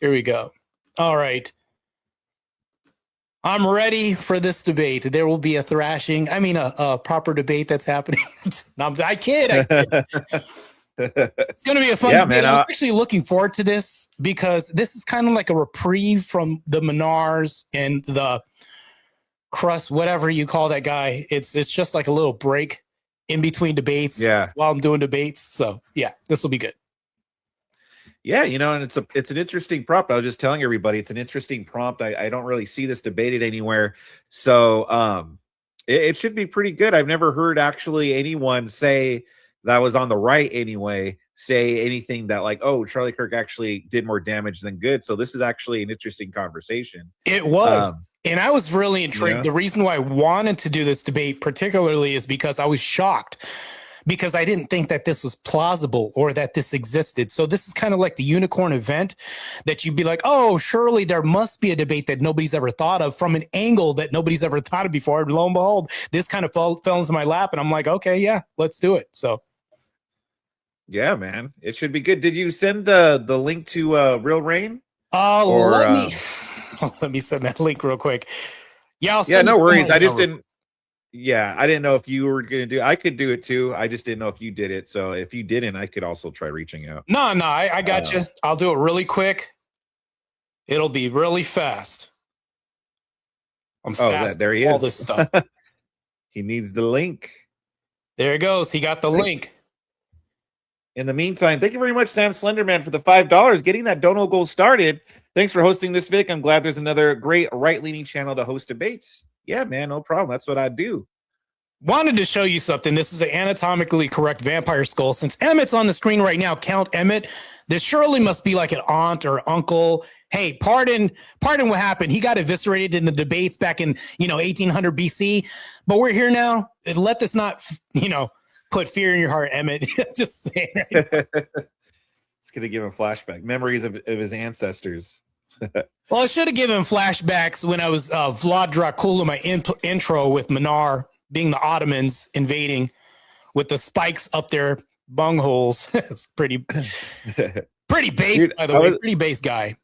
Here we go. All right. I'm ready for this debate. There will be a thrashing. I mean, a proper debate that's happening. No, I kid. It's going to be a fun debate. I was actually looking forward to this because this is kind of like a reprieve from the Menars and the Crust, whatever you call that guy. It's just like a little break in between debates while I'm doing debates. So, yeah, this will be good. Yeah, and it's an interesting prompt. I was just telling everybody it's an interesting prompt. I don't really see this debated anywhere. So it should be pretty good. I've never heard actually anyone say that was on the right anyway, say anything that like, oh, Charlie Kirk actually did more damage than good. So this is actually an interesting conversation. It was. And I was really intrigued. Yeah. The reason why I wanted to do this debate particularly is because I was shocked because I didn't think that this was plausible or that this existed. So this is kind of like the unicorn event that you'd be like, oh, surely there must be a debate that nobody's ever thought of from an angle that nobody's ever thought of before. And lo and behold, this kind of fell into my lap and I'm like, okay, yeah, let's do it. So. Yeah, man, it should be good. Did you send the link to Real Rain? Let me send that link real quick. Yeah, no worries. I just didn't. Yeah, I didn't know if you were going to do. I could do it too. I just didn't know if you did it. So if you didn't, I could also try reaching out. No, I got you. I'll do it really quick. It'll be really fast. I'm fast. There he is. All this stuff. He needs the link. There he goes. He got the link. In the meantime, thank you very much, Sam Slenderman, for the $5. Getting that dono goal started. Thanks for hosting this, Vic. I'm glad there's another great right-leaning channel to host debates. Yeah, man, no problem. That's what I do. Wanted to show you something. This is an anatomically correct vampire skull. Since Emmett's on the screen right now, Count Emmett, this surely must be like an aunt or uncle. Hey, pardon what happened. He got eviscerated in the debates back in, 1800 BC. But we're here now. Let this not, put fear in your heart, Emmett. Just saying. Right. It's going to give him flashback memories of his ancestors. Well, I should have given flashbacks when I was Vlad Dracula, my intro with Minar being the Ottomans invading with the spikes up their bungholes. It was pretty base, dude, by the way. Pretty base guy.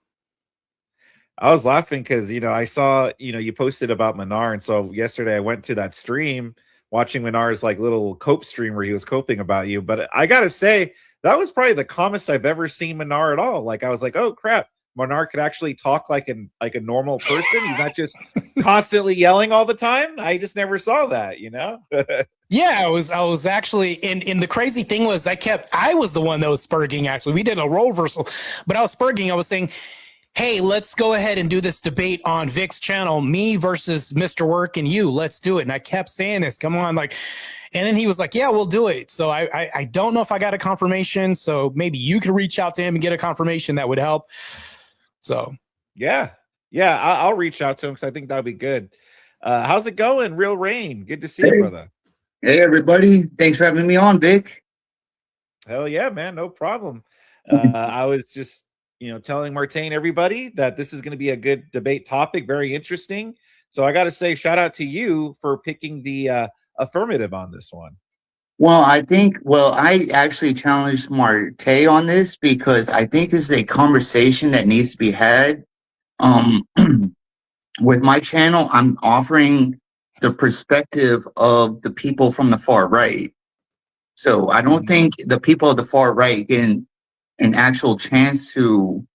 I was laughing because, I saw, you posted about Minar. And so yesterday I went to that stream watching Minar's like little cope stream where he was coping about you. But I got to say, that was probably the calmest I've ever seen Minar at all. Like I was like, oh, crap. Minar could actually talk like a normal person. He's not just constantly yelling all the time. I just never saw that, Yeah, I was actually, and the crazy thing was I was the one that was spurging actually. We did a role reversal, but I was spurging. I was saying, hey, let's go ahead and do this debate on Vic's channel, me versus Mr. Work and you. Let's do it. And I kept saying this, come on, like, and then he was like, yeah, we'll do it. So I don't know if I got a confirmation. So maybe you could reach out to him and get a confirmation. That would help. So, yeah, I'll reach out to him because I think that'll be good. How's it going, Real Rain? Good to see you, brother. Hey, everybody. Thanks for having me on, Vic. Hell yeah, man. No problem. I was just, telling Martae and everybody that this is going to be a good debate topic. Very interesting. So I got to say, shout out to you for picking the affirmative on this one. Well, I actually challenged Martae on this because I think this is a conversation that needs to be had. With my channel, I'm offering the perspective of the people from the far right. So I don't think the people of the far right get an actual chance to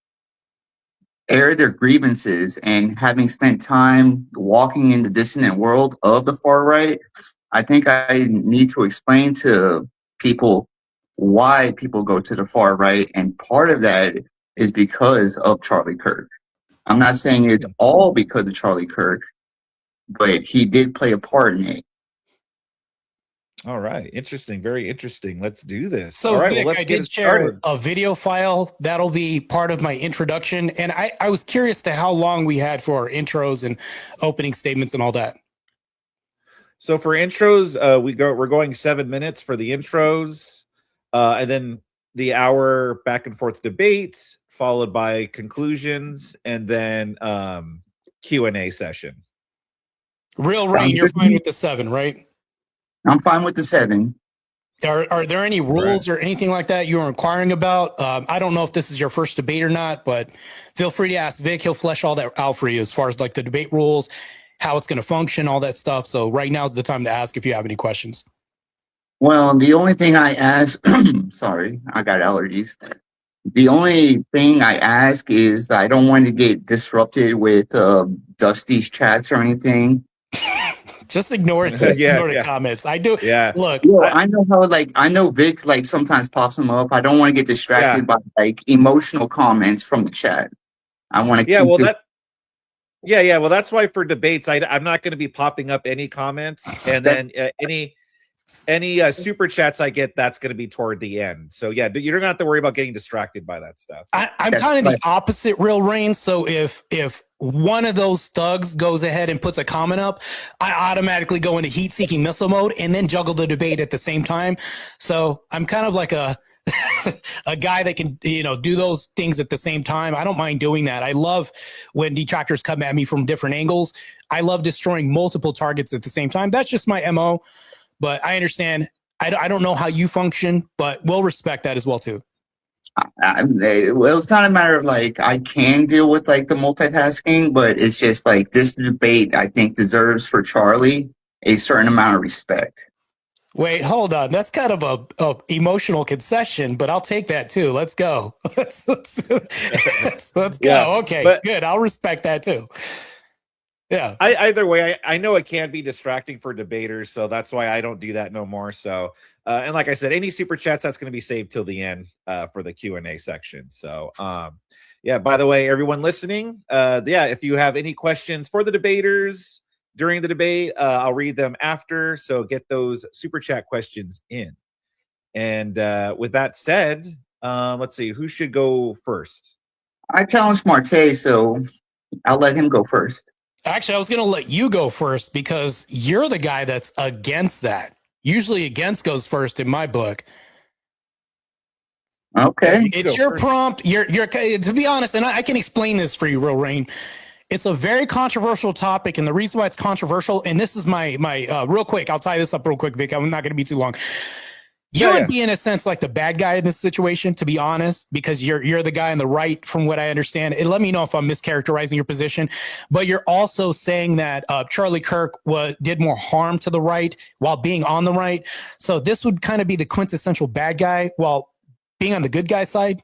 air their grievances, and having spent time walking in the dissonant world of the far right, I think I need to explain to people why people go to the far right. And part of that is because of Charlie Kirk. I'm not saying it's all because of Charlie Kirk, but he did play a part in it. All right. Interesting. Very interesting. Let's do this. So, all right, Vic, I did share a video file. That'll be part of my introduction. And I was curious to how long we had for our intros and opening statements and all that. So for intros, we're going 7 minutes for the intros, and then the hour back and forth debates, followed by conclusions, and then Q&A session. Real Rain, you're fine with the 7, right? I'm fine with the 7. Are there any rules or anything like that you were inquiring about? I don't know if this is your first debate or not, but feel free to ask Vic. He'll flesh all that out for you as far as like the debate rules, how it's going to function, all that stuff. So right now is the time to ask if you have any questions. Well, the only thing I ask, sorry, I got allergies. The only thing I ask is I don't want to get disrupted with Dusty's chats or anything. Just ignore it. Just ignore the comments. I do. Yeah. Look, I know how I know Vic sometimes pops them up. I don't want to get distracted by emotional comments from the chat. I want to. Well, that's why for debates, I'm not going to be popping up any comments, and then any super chats I get, that's going to be toward the end. So yeah, you don't have to worry about getting distracted by that stuff. I'm kind of the opposite, Real Rain. So if one of those thugs goes ahead and puts a comment up, I automatically go into heat-seeking missile mode and then juggle the debate at the same time. So I'm kind of like a guy that can, do those things at the same time. I don't mind doing that. I love when detractors come at me from different angles. I love destroying multiple targets at the same time. That's just my MO. But I understand. I don't know how you function, but we'll respect that as well too. Well, it's not a matter of I can deal with the multitasking, but it's just this debate I think deserves for Charlie a certain amount of respect. Wait, hold on. That's kind of a emotional concession, but I'll take that too. Let's go. Let's go. Yeah, okay, good. I'll respect that too. Yeah. Either way, I know it can be distracting for debaters, so that's why I don't do that no more. So, and like I said, any super chats, that's going to be saved till the end for the Q&A section. So, yeah, by the way, everyone listening, if you have any questions for the debaters during the debate, I'll read them after. So get those super chat questions in. And with that said, let's see, who should go first? I challenged Martae, so I'll let him go first. Actually, I was going to let you go first because you're the guy that's against that. Usually against goes first in my book. Okay. It's your prompt. You're to be honest, and I can explain this for you, Real Rain. It's a very controversial topic, and the reason why it's controversial, and this is my real quick, I'll tie this up real quick, Vic. I'm not going to be too long. You would be, in a sense, like the bad guy in this situation, to be honest, because you're the guy on the right, from what I understand. And let me know if I'm mischaracterizing your position. But you're also saying that Charlie Kirk did more harm to the right while being on the right. So this would kind of be the quintessential bad guy while being on the good guy side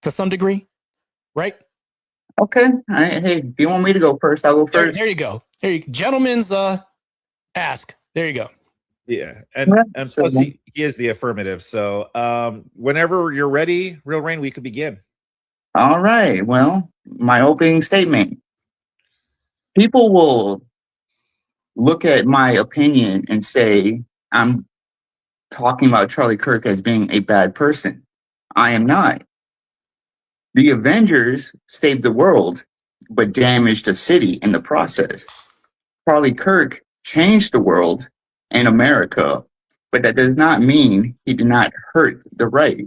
to some degree, right? Okay. Hey, if you want me to go first, I'll go first. There you go. Gentlemen's ask. There you go. Yeah, and plus he is the affirmative. So whenever you're ready, Real Rain, we could begin. All right. Well, my opening statement. People will look at my opinion and say I'm talking about Charlie Kirk as being a bad person. I am not. The Avengers saved the world, but damaged the city in the process. Charlie Kirk changed the world and America, but that does not mean he did not hurt the right.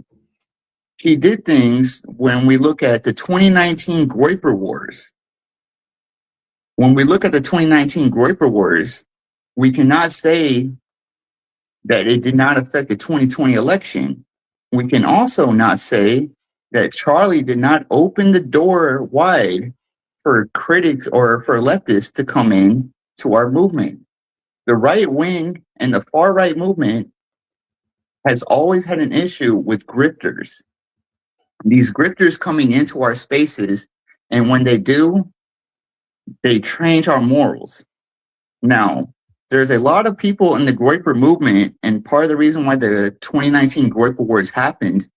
He did things when we look at the 2019 Groyper Wars. When we look at the 2019 Groyper Wars, we cannot say that it did not affect the 2020 election. We can also not say that Charlie did not open the door wide for critics or for leftists to come in to our movement. The right wing and the far right movement has always had an issue with grifters. These grifters coming into our spaces, and when they do, they change our morals. Now, there's a lot of people in the Groyper movement, and part of the reason why the 2019 Groyper Wars happened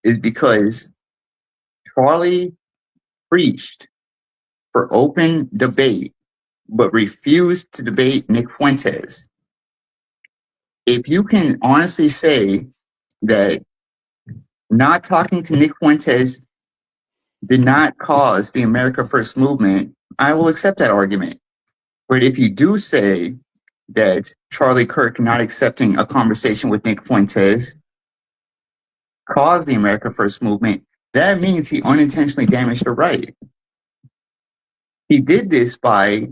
is because Charlie preached for open debate, but refused to debate Nick Fuentes. If you can honestly say that not talking to Nick Fuentes did not cause the America First movement, I will accept that argument. But if you do say that Charlie Kirk not accepting a conversation with Nick Fuentes caused the America First movement, that means he unintentionally damaged the right. He did this by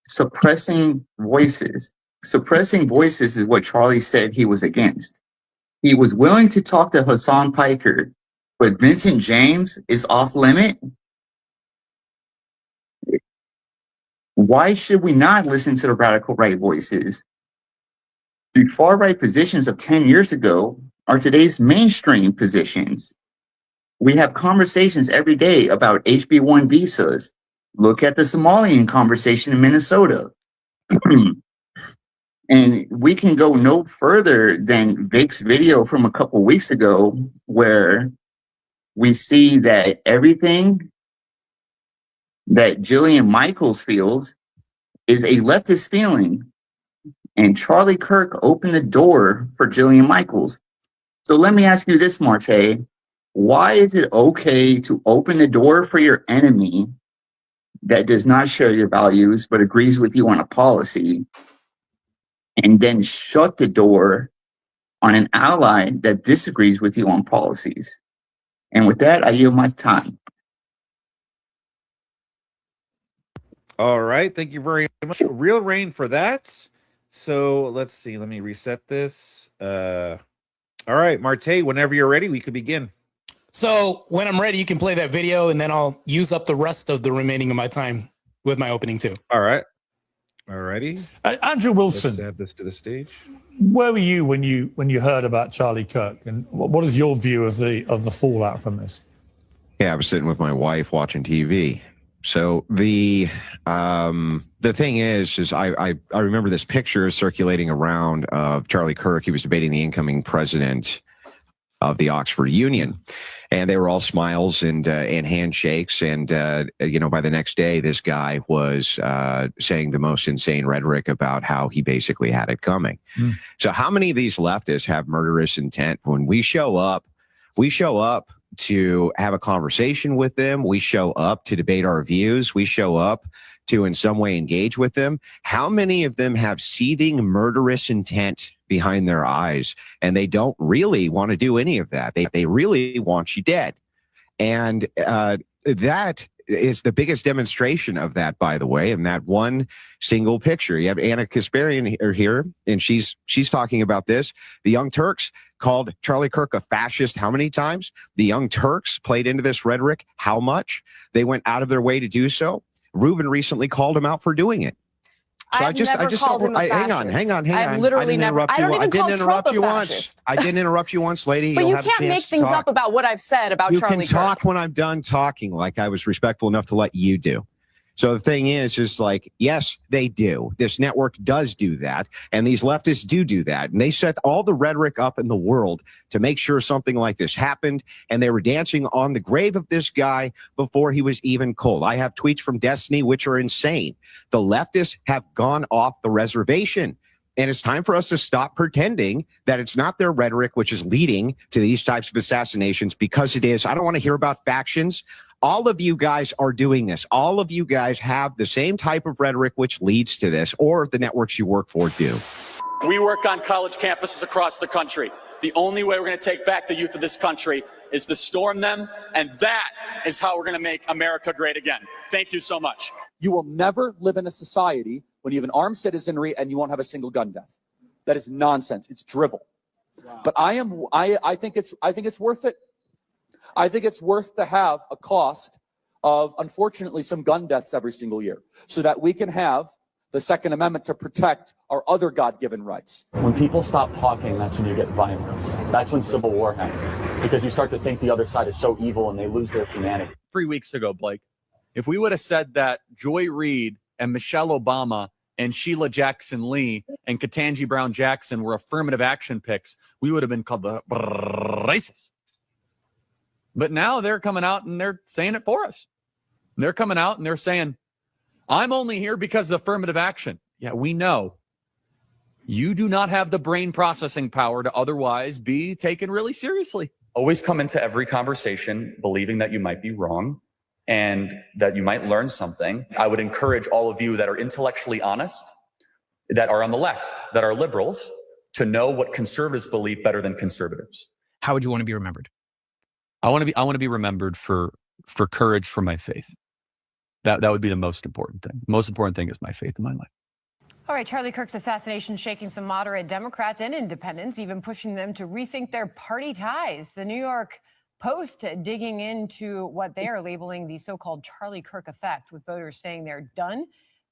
suppressing voices. Suppressing voices is what Charlie said he was against. He was willing to talk to Hassan Piker, but Vincent James is off limit. Why should we not listen to the radical right voices? The far right positions of 10 years ago are today's mainstream positions. We have conversations every day about HB1 visas. Look at the Somalian conversation in Minnesota. And we can go no further than Vic's video from a couple weeks ago, where we see that everything that Jillian Michaels feels is a leftist feeling. And Charlie Kirk opened the door for Jillian Michaels. So let me ask you this, Martae. Why is it okay to open the door for your enemy that does not share your values but agrees with you on a policy, and then shut the door on an ally that disagrees with you on policies? And with that, I yield my time. All right. Thank you very much, Real Rain, for that. So let's see. Let me reset this. All right, Martae, whenever you're ready, we could begin. So when I'm ready, you can play that video, and then I'll use up the rest of the remaining of my time with my opening too. All right. All righty. Andrew Wilson, Let's add this to the stage. where were you when you heard about Charlie Kirk, and what is your view of the fallout from this? Yeah, I was sitting with my wife watching TV. So the thing is I remember this picture circulating around of Charlie Kirk. He was debating the incoming president of the Oxford Union, and they were all smiles and handshakes. And by the next day, this guy was saying the most insane rhetoric about how he basically had it coming. So how many of these leftists have murderous intent? When we show up to have a conversation with them. We show up to debate our views. We show up to in some way engage with them. How many of them have seething murderous intent behind their eyes, and they don't really want to do any of that? They really want you dead. And that is the biggest demonstration of that, by the way, in that one single picture. You have Anna Kasparian here, and she's talking about this. The Young Turks called Charlie Kirk a fascist how many times? The Young Turks played into this rhetoric how much? They went out of their way to do so. Ruben recently called him out for doing it. So I just called him a fascist. Hang on. I've literally never. I don't even call Trump a once. fascist. I didn't interrupt you once, lady. But You'll you have a can't chance make to things talk. up about what I've said about Charlie Kirk. You can talk when I'm done talking, like I was respectful enough to let you do. So the thing is like, yes, they do. This network does do that, and these leftists do that. And they set all the rhetoric up in the world to make sure something like this happened, and they were dancing on the grave of this guy before he was even cold. I have tweets from Destiny which are insane. The leftists have gone off the reservation. And it's time for us to stop pretending that it's not their rhetoric which is leading to these types of assassinations, because it is. I don't want to hear about factions. All of you guys are doing this. All of you guys have the same type of rhetoric which leads to this, or the networks you work for do. We work on college campuses across the country. The only way we're going to take back the youth of this country is to storm them, and that is how we're going to make America great again. Thank you so much. You will never live in a society when you have an armed citizenry and you won't have a single gun death. That is nonsense. It's drivel. Wow. But I think it's worth it. I think it's worth to have a cost of, unfortunately, some gun deaths every single year, so that we can have the Second Amendment to protect our other God-given rights. When people stop talking, that's when you get violence. That's when civil war happens, because you start to think the other side is so evil and they lose their humanity. 3 weeks ago, Blake, if we would have said that Joy Reid and Michelle Obama and Sheila Jackson Lee and Ketanji Brown Jackson were affirmative action picks, we would have been called the racist. But now they're coming out and they're saying it for us. They're coming out and they're saying, I'm only here because of affirmative action. Yeah, we know. You do not have the brain processing power to otherwise be taken really seriously. Always come into every conversation believing that you might be wrong and that you might learn something. I would encourage all of you that are intellectually honest, that are on the left, that are liberals, to know what conservatives believe better than conservatives. How would you want to be remembered? I want to be remembered for courage for my faith. That would be the most important thing. The most important thing is my faith in my life. All right, Charlie Kirk's assassination shaking some moderate Democrats and independents, even pushing them to rethink their party ties. The New York Post digging into what they are labeling the so-called Charlie Kirk effect, with voters saying they're done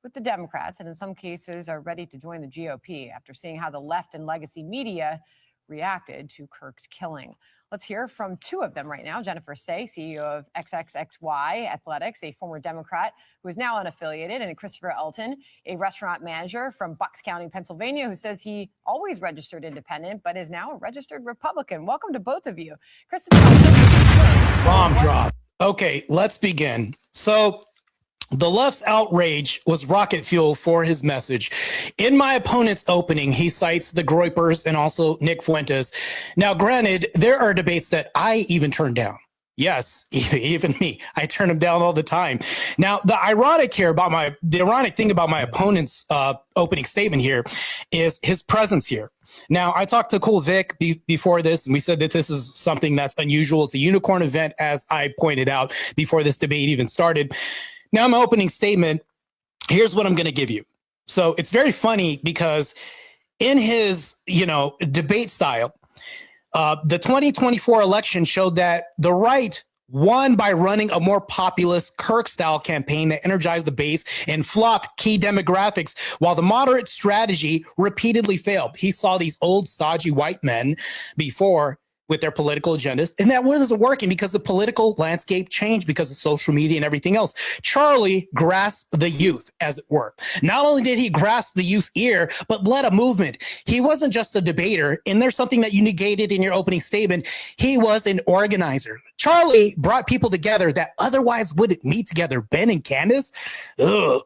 with the Democrats and in some cases are ready to join the GOP after seeing how the left and legacy media reacted to Kirk's killing. Let's hear from two of them right now. Jennifer Say, CEO of XXXY Athletics, a former Democrat who is now unaffiliated, and Christopher Elton, a restaurant manager from Bucks County, Pennsylvania, who says he always registered independent but is now a registered Republican. Welcome to both of you. Christopher. Bomb drop. Okay, let's begin. So the left's outrage was rocket fuel for his message. In my opponent's opening, he cites the Groypers and also Nick Fuentes. Now, granted, there are debates that I even turn down. Yes, even me. I turn them down all the time. Now, the ironic thing about my opponent's opening statement here is his presence here. Now, I talked to Cool Vic before this, and we said that this is something that's unusual. It's a unicorn event, as I pointed out before this debate even started. Now, my opening statement, here's what I'm going to give you. So it's very funny because in his, debate style, the 2024 election showed that the right won by running a more populist Kirk-style campaign that energized the base and flopped key demographics, while the moderate strategy repeatedly failed. He saw these old, stodgy white men before with their political agendas, and that wasn't working because the political landscape changed because of social media and everything else. Charlie grasped the youth, as it were. Not only did he grasp the youth's ear, but led a movement. He wasn't just a debater, and there's something that you negated in your opening statement. He was an organizer. Charlie brought people together that otherwise wouldn't meet together. Ben and Candace,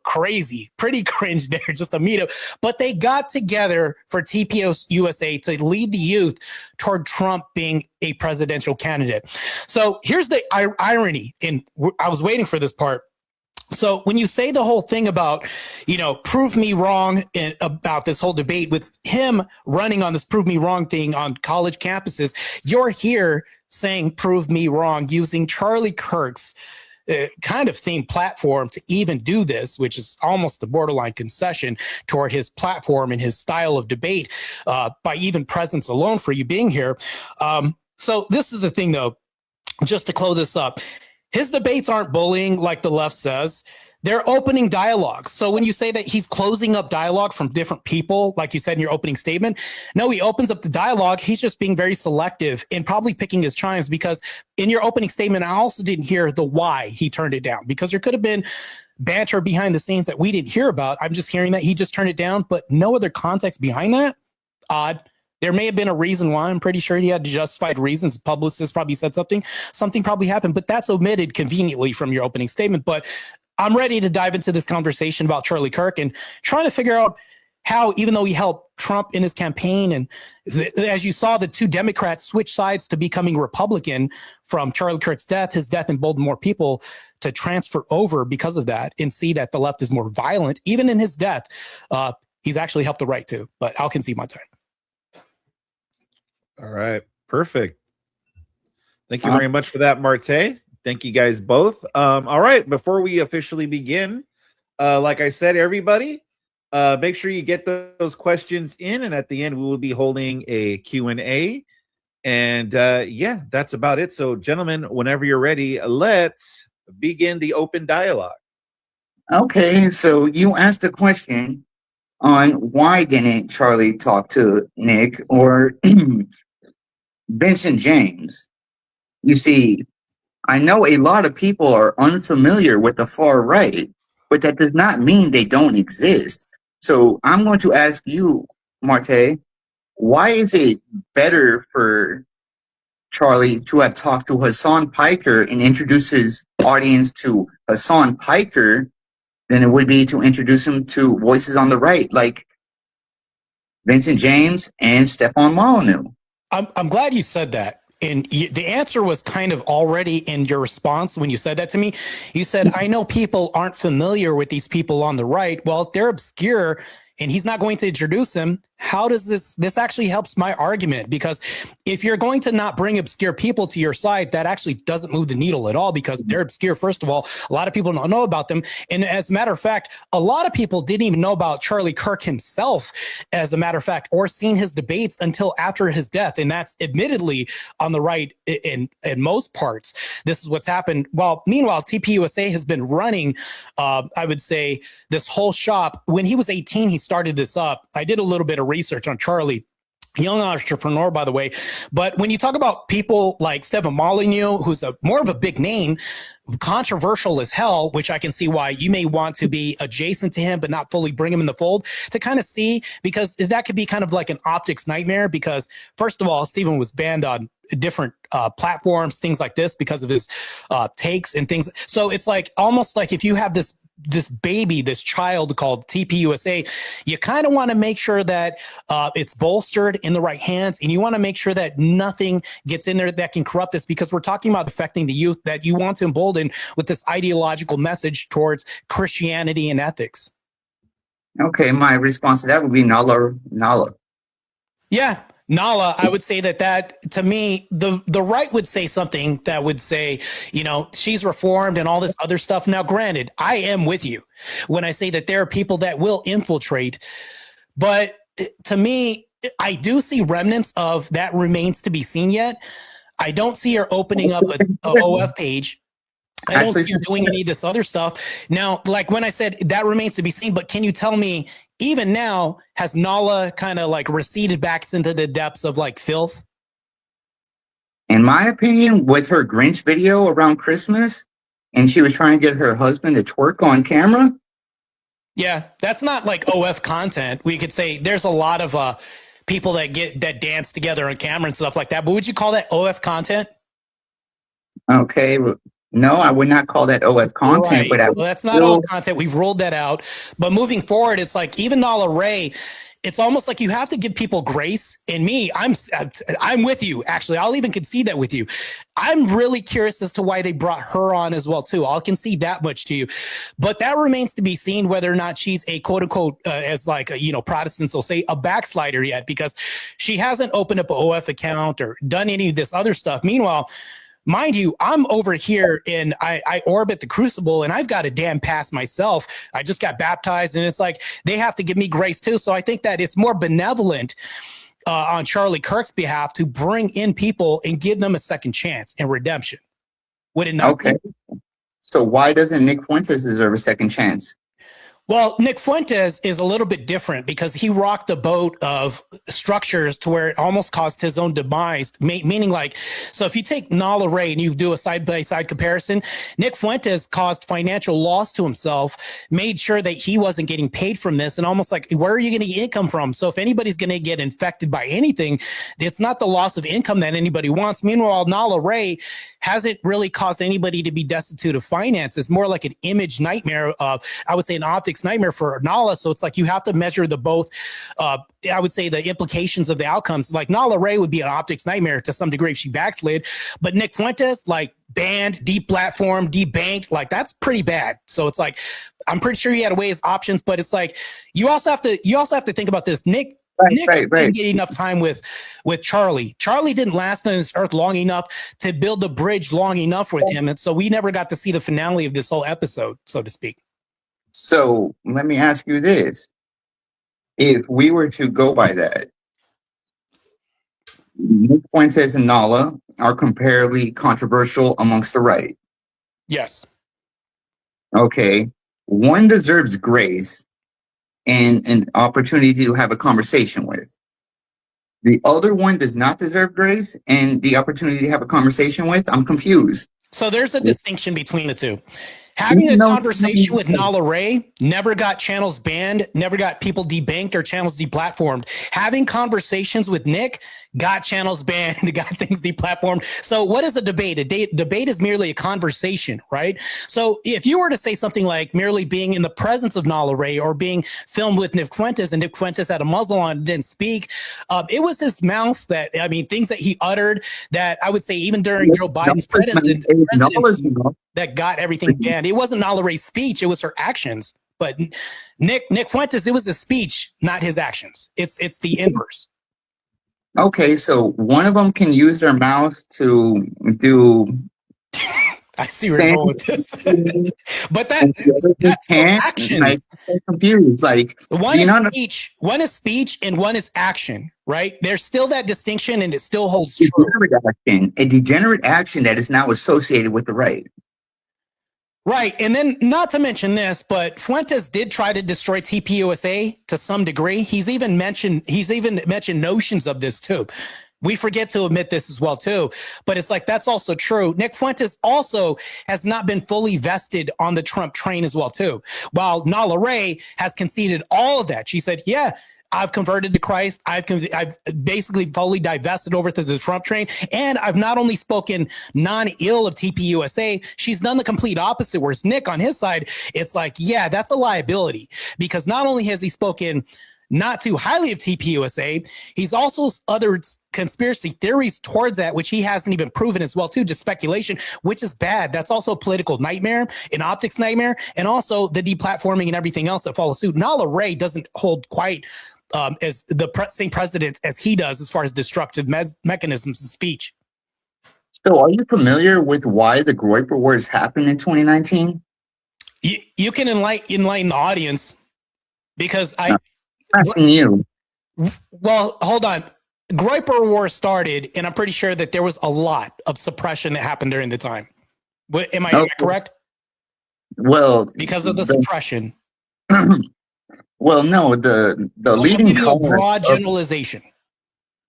crazy, pretty cringe there, just a meetup. But they got together for TPO USA to lead the youth toward Trump being a presidential candidate. So here's the irony, and I was waiting for this part. So when you say the whole thing about, prove me wrong about this whole debate with him running on this prove me wrong thing on college campuses, you're here saying prove me wrong using Charlie Kirk's kind of themed platform to even do this, which is almost a borderline concession toward his platform and his style of debate by even presence alone for you being here. So this is the thing, though, just to close this up. His debates aren't bullying like the left says. They're opening dialogues. So when you say that he's closing up dialogue from different people, like you said in your opening statement, no, he opens up the dialogue. He's just being very selective and probably picking his chimes, because in your opening statement, I also didn't hear the why he turned it down, because there could have been banter behind the scenes that we didn't hear about. I'm just hearing that he just turned it down, but no other context behind that. Odd. There may have been a reason why. I'm pretty sure he had justified reasons. Publicists probably said something probably happened, but that's omitted conveniently from your opening statement. But I'm ready to dive into this conversation about Charlie Kirk and trying to figure out how, even though he helped Trump in his campaign, and as you saw, the two Democrats switch sides to becoming Republican from Charlie Kirk's death. His death emboldened more people to transfer over because of that and see that the left is more violent. Even in his death, he's actually helped the right too. But I'll concede my time. All right. Perfect. Thank you very much for that, Martae. Thank you guys both. All right. Before we officially begin, like I said, everybody, make sure you get those questions in. And at the end, we will be holding a Q&A. And yeah, that's about it. So, gentlemen, whenever you're ready, let's begin the open dialogue. Okay. So you asked a question on why didn't Charlie talk to Nick or Vincent James. You see, I know a lot of people are unfamiliar with the far right, but that does not mean they don't exist. So I'm going to ask you, Martae, why is it better for Charlie to have talked to Hassan Piker and introduce his audience to Hassan Piker than it would be to introduce him to voices on the right, like Vincent James and Stefan Molyneux? I'm glad you said that. And the answer was kind of already in your response when you said that to me. You said, I know people aren't familiar with these people on the right. Well, if they're obscure and he's not going to introduce them, how does this actually helps my argument? Because if you're going to not bring obscure people to your side, that actually doesn't move the needle at all, because they're obscure. First of all, a lot of people don't know about them. And as a matter of fact, a lot of people didn't even know about Charlie Kirk himself, as a matter of fact, or seen his debates until after his death. And that's admittedly on the right in most parts. This is what's happened. Well, meanwhile, TPUSA has been running, I would say, this whole shop. When he was 18, he started this up. I did a little bit of research on Charlie. Young entrepreneur, by the way. But when you talk about people like Stephen Molyneux, who's more of a big name, controversial as hell, which I can see why you may want to be adjacent to him, but not fully bring him in the fold, to kind of see, because that could be kind of like an optics nightmare. Because first of all, Stephen was banned on different platforms, things like this, because of his takes and things. So it's like almost like if you have this baby, this child called TPUSA, you kind of want to make sure that it's bolstered in the right hands, and you want to make sure that nothing gets in there that can corrupt this, because we're talking about affecting the youth that you want to embolden with this ideological message towards Christianity and ethics. Okay, my response to that would be Nala. Yeah. Nala, I would say that to me, the right would say something that would say, you know, she's reformed and all this other stuff. Now, granted, I am with you when I say that there are people that will infiltrate, but to me, I do see remnants of that remains to be seen yet. I don't see her opening up a OF page. I don't see her doing any of this other stuff. Now, like when I said that remains to be seen, but can you tell me, even now, has Nala kind of like receded back into the depths of like filth? In my opinion, with her Grinch video around Christmas, and she was trying to get her husband to twerk on camera. Yeah, that's not like OF content. We could say there's a lot of people that dance together on camera and stuff like that. But would you call that OF content? Okay. No, I would not call that OF content. Right. But well, that's not OF content. We've ruled that out. But moving forward, it's like even Nala Ray, it's almost like you have to give people grace. And me, I'm with you. Actually, I'll even concede that with you. I'm really curious as to why they brought her on as well too. I'll concede that much to you, but that remains to be seen whether or not she's a quote unquote, as like Protestants will say, a backslider yet, because she hasn't opened up an OF account or done any of this other stuff. Meanwhile, mind you, I'm over here and I orbit the crucible, and I've got a damn pass myself. I just got baptized, and it's like they have to give me grace too. So I think that it's more benevolent on Charlie Kirk's behalf to bring in people and give them a second chance and redemption. Would it not? Okay. So why doesn't Nick Fuentes deserve a second chance? Well, Nick Fuentes is a little bit different because he rocked the boat of structures to where it almost caused his own demise, meaning like, so if you take Nala Ray and you do a side-by-side comparison, Nick Fuentes caused financial loss to himself, made sure that he wasn't getting paid from this, and almost like, where are you getting income from? So if anybody's going to get infected by anything, it's not the loss of income that anybody wants. Meanwhile, Nala Ray hasn't really caused anybody to be destitute of finance. It's more like an image nightmare, I would say an optics nightmare for Nala. So it's like you have to measure the both, I would say the implications of the outcomes. Like Nala Ray would be an optics nightmare to some degree if she backslid, but Nick Fuentes, like banned, deplatformed, debanked, like that's pretty bad. So it's like, I'm pretty sure he had to weigh his options, but it's like, you also have to think about this. Nick didn't get enough time with Charlie. Charlie didn't last on this earth long enough to build the bridge long enough with him. And so we never got to see the finale of this whole episode, so to speak. So let me ask you this. If we were to go by that, Nick Fuentes and Nala are comparably controversial amongst the right. Yes. Okay. One deserves grace and an opportunity to have a conversation with. The other one does not deserve grace and the opportunity to have a conversation with. I'm confused. So there's a distinction between the two. Having a conversation with Nala Ray never got channels banned, never got people debanked or channels deplatformed. Having conversations with Nick got channels banned, got things deplatformed. So what is a debate? Debate is merely a conversation, right? So if you were to say something like merely being in the presence of Nala Ray or being filmed with Nick Fuentes, and Nick Fuentes had a muzzle on and didn't speak, it was his mouth that, I mean, things that he uttered that I would say even during Joe Biden's presidency that got everything banned. It wasn't Nala Ray's speech, it was her actions. But Nick Fuentes, it was his speech, not his actions. It's the inverse. Okay, so one of them can use their mouths to do. I see where you're going with this, but that's action. Like, I'm confused. Like, one is speech, and one is action. Right? There's still that distinction, and it still holds true. A degenerate action that is now associated with the right. Right, and then not to mention this, but Fuentes did try to destroy TPUSA to some degree. He's even mentioned notions of this too. We forget to admit this as well too, but it's like that's also true. Nick Fuentes also has not been fully vested on the Trump train as well too. While Nala Ray has conceded all of that. She said, "Yeah, I've converted to Christ. I've basically fully divested over to the Trump train. And I've not only spoken non-ill of TPUSA, she's done the complete opposite. Whereas Nick on his side, it's like, yeah, that's a liability because not only has he spoken not too highly of TPUSA, he's also uttered conspiracy theories towards that, which he hasn't even proven as well too, just speculation, which is bad. That's also a political nightmare, an optics nightmare, and also the deplatforming and everything else that follows suit. Nala Ray doesn't hold quite as the same precedent as he does as far as destructive mechanisms of speech. So are you familiar with why the Groyper Wars happened in 2019? You can enlighten the audience because I'm asking you. Well, hold on. Groyper War started, and I'm pretty sure that there was a lot of suppression that happened during the time. Am I correct? Well, because of the suppression. Well, no, the leading cause broad generalization.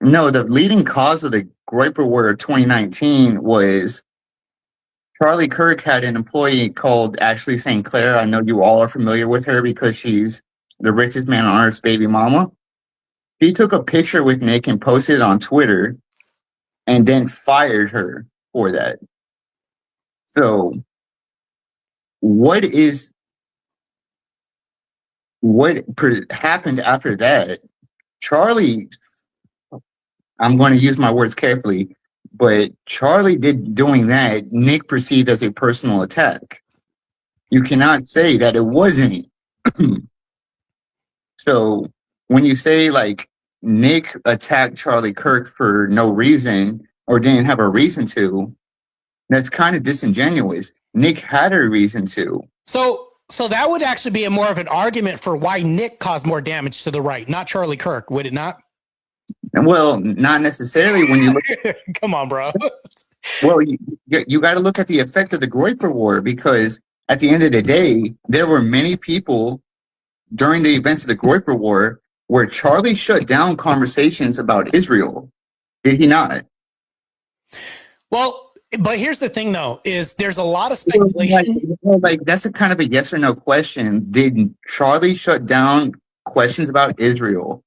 No, the leading cause of the Groyper War of 2019 was Charlie Kirk had an employee called Ashley St. Clair. I know you all are familiar with her because she's the richest man on earth's baby mama. He took a picture with Nick and posted it on Twitter and then fired her for that. So what happened after that? Charlie, I'm going to use my words carefully, but Charlie did doing that, Nick perceived as a personal attack. You cannot say that it wasn't. So when you say like Nick attacked Charlie Kirk for no reason or didn't have a reason to, that's kind of disingenuous. Nick had a reason to. So that would actually be a more of an argument for why Nick caused more damage to the right, not Charlie Kirk, would it not? Well, not necessarily when you look. Come on, bro. Well, you got to look at the effect of the Groyper War, because at the end of the day, there were many people during the events of the Groyper War where Charlie shut down conversations about Israel. Did he not? Well, but here's the thing, though, is there's a lot of speculation. Like that's a kind of a yes or no question. Did Charlie shut down questions about Israel?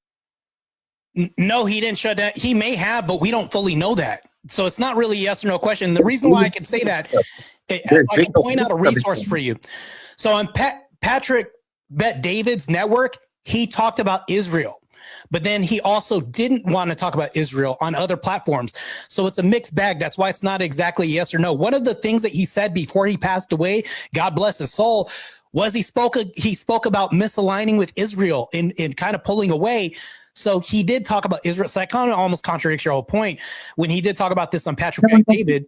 No, he didn't shut down. He may have, but we don't fully know that. So it's not really a yes or no question. The reason why I can say that is I can point out a resource for you. So on Patrick Bet David's network, he talked about Israel, but then he also didn't want to talk about Israel on other platforms. So it's a mixed bag. That's why it's not exactly yes or no. One of the things that he said before he passed away, God bless his soul, was he spoke about misaligning with Israel and kind of pulling away. So he did talk about Israel. So that kind of almost contradicts your whole point when he did talk about this on Patrick Bet David.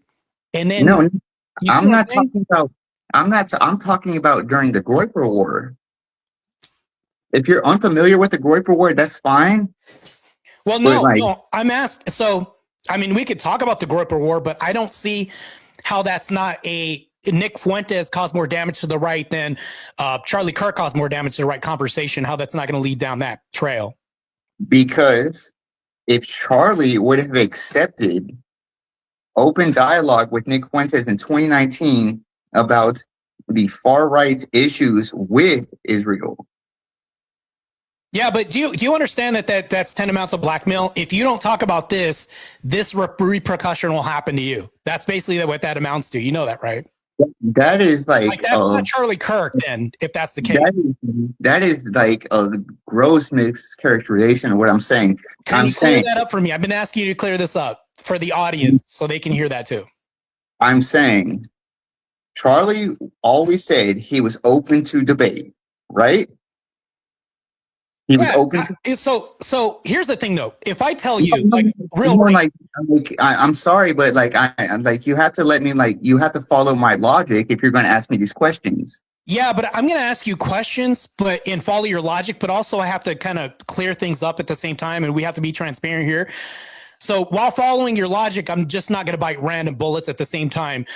And then no, I'm not talking about. I'm talking about during the Groyper War. If you're unfamiliar with the Groyper War, that's fine. Well, no, I'm asked. So, I mean, we could talk about the Groyper War, but I don't see how that's not a Nick Fuentes caused more damage to the right than Charlie Kirk caused more damage to the right conversation. How that's not going to lead down that trail. Because if Charlie would have accepted open dialogue with Nick Fuentes in 2019 about the far right's issues with Israel. Yeah, but do you understand that's tantamount to blackmail? If you don't talk about this repercussion will happen to you. That's basically what that amounts to. You know that, right? That is like that's not Charlie Kirk, then, if that's the case. That is like a gross mischaracterization of what I'm saying. Can you clear that up for me? I've been asking you to clear this up for the audience so they can hear that too. I'm saying Charlie always said he was open to debate. right? He was open to. So here's the thing, though. If I tell you, I'm sorry, but I'm like, you have to let me, you have to follow my logic if you're going to ask me these questions. Yeah, but I'm going to ask you questions, and follow your logic, but also I have to kind of clear things up at the same time, and we have to be transparent here. So while following your logic, I'm just not going to bite random bullets at the same time.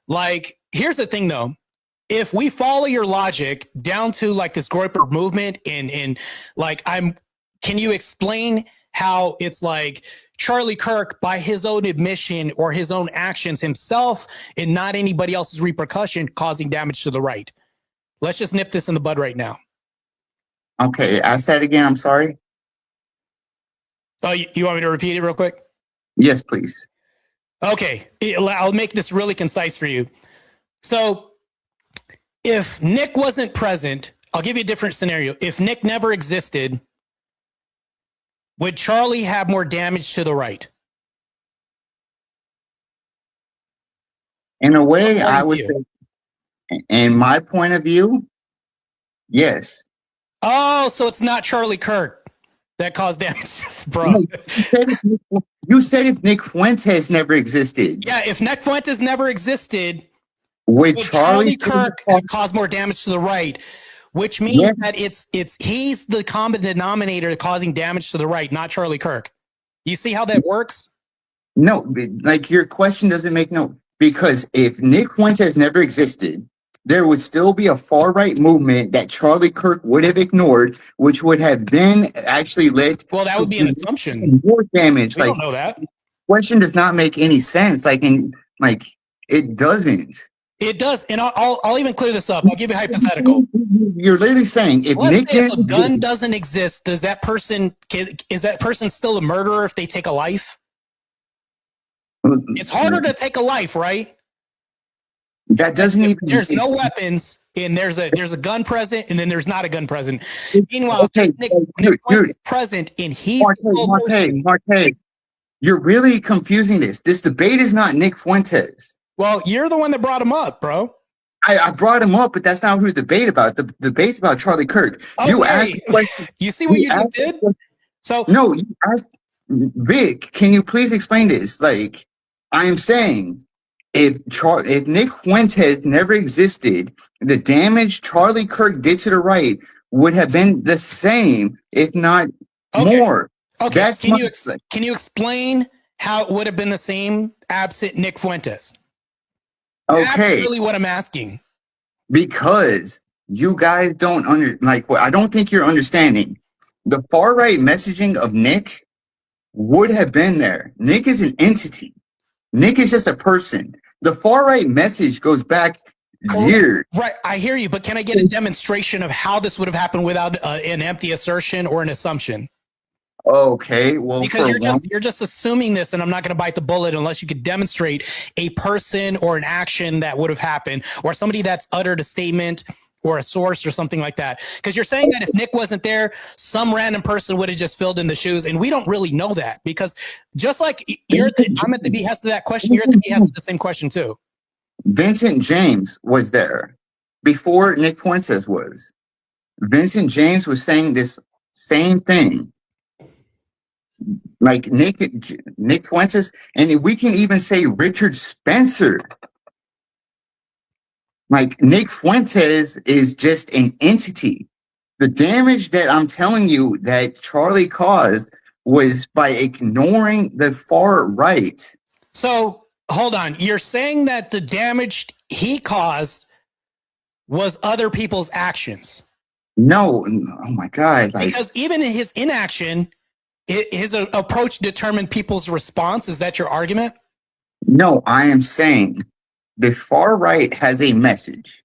Like, here's the thing, though. If we follow your logic down to like this Groyper movement can you explain how it's like Charlie Kirk, by his own admission or his own actions himself and not anybody else's repercussion, causing damage to the right? Let's just nip this in the bud right now. Okay, ask that again. I'm sorry. Oh, you want me to repeat it real quick? Yes, please. Okay, I'll make this really concise for you. So if Nick wasn't present, I'll give you a different scenario. If Nick never existed, would Charlie have more damage to the right? In a way, I would say, in my point of view, yes. Oh, so it's not Charlie Kirk that caused damage, bro. You said if Nick Fuentes never existed. Yeah, if Nick Fuentes never existed, would Charlie Kirk cause more damage to the right, which means that he's the common denominator causing damage to the right, not Charlie Kirk. You see how that works? No, like your question doesn't make because if Nick Fuentes never existed, there would still be a far right movement that Charlie Kirk would have ignored, which would have then actually led to that would be an assumption. More damage. We don't know that. Question does not make any sense. It doesn't. It does, and I'll even clear this up. I'll give you a hypothetical. You're literally saying if if a gun doesn't exist, is that person still a murderer if they take a life? It's harder to take a life, right? That doesn't even. There's no weapons, and there's a gun present, and then there's not a gun present. Meanwhile, Nick is present, and he's Martae, you're really confusing this. This debate is not Nick Fuentes. Well, you're the one that brought him up, bro. I brought him up, but that's not who the debate about. The debate's about Charlie Kirk. Okay. You asked the question. You see what you just did? So no, you asked Vic. Can you please explain this? Like, I am saying, if Nick Fuentes never existed, the damage Charlie Kirk did to the right would have been the same, if not more. Okay. That's can you explain how it would have been the same absent Nick Fuentes? Okay. That's really what I'm asking. Because you guys don't I don't think you're understanding. The far right messaging of Nick would have been there. Nick is an entity. Nick is just a person. The far right message goes back years. Right, I hear you, but can I get a demonstration of how this would have happened without an empty assertion or an assumption? Okay, well, because you're just assuming this, and I'm not going to bite the bullet unless you could demonstrate a person or an action that would have happened, or somebody that's uttered a statement or a source or something like that. Because you're saying that if Nick wasn't there, some random person would have just filled in the shoes, and we don't really know that, because just like I'm at the behest of that question, you're at the behest of the same question too. Vincent James was there before Nick Fuentes was. Vincent James was saying this same thing. Like Nick Fuentes, and we can even say Richard Spencer. Like, Nick Fuentes is just an entity. The damage that I'm telling you that Charlie caused was by ignoring the far right. So hold on, you're saying that the damage he caused was other people's actions? No, oh my God! Because even in his inaction, his approach determined people's response. Is that your argument? No, I am saying the far right has a message.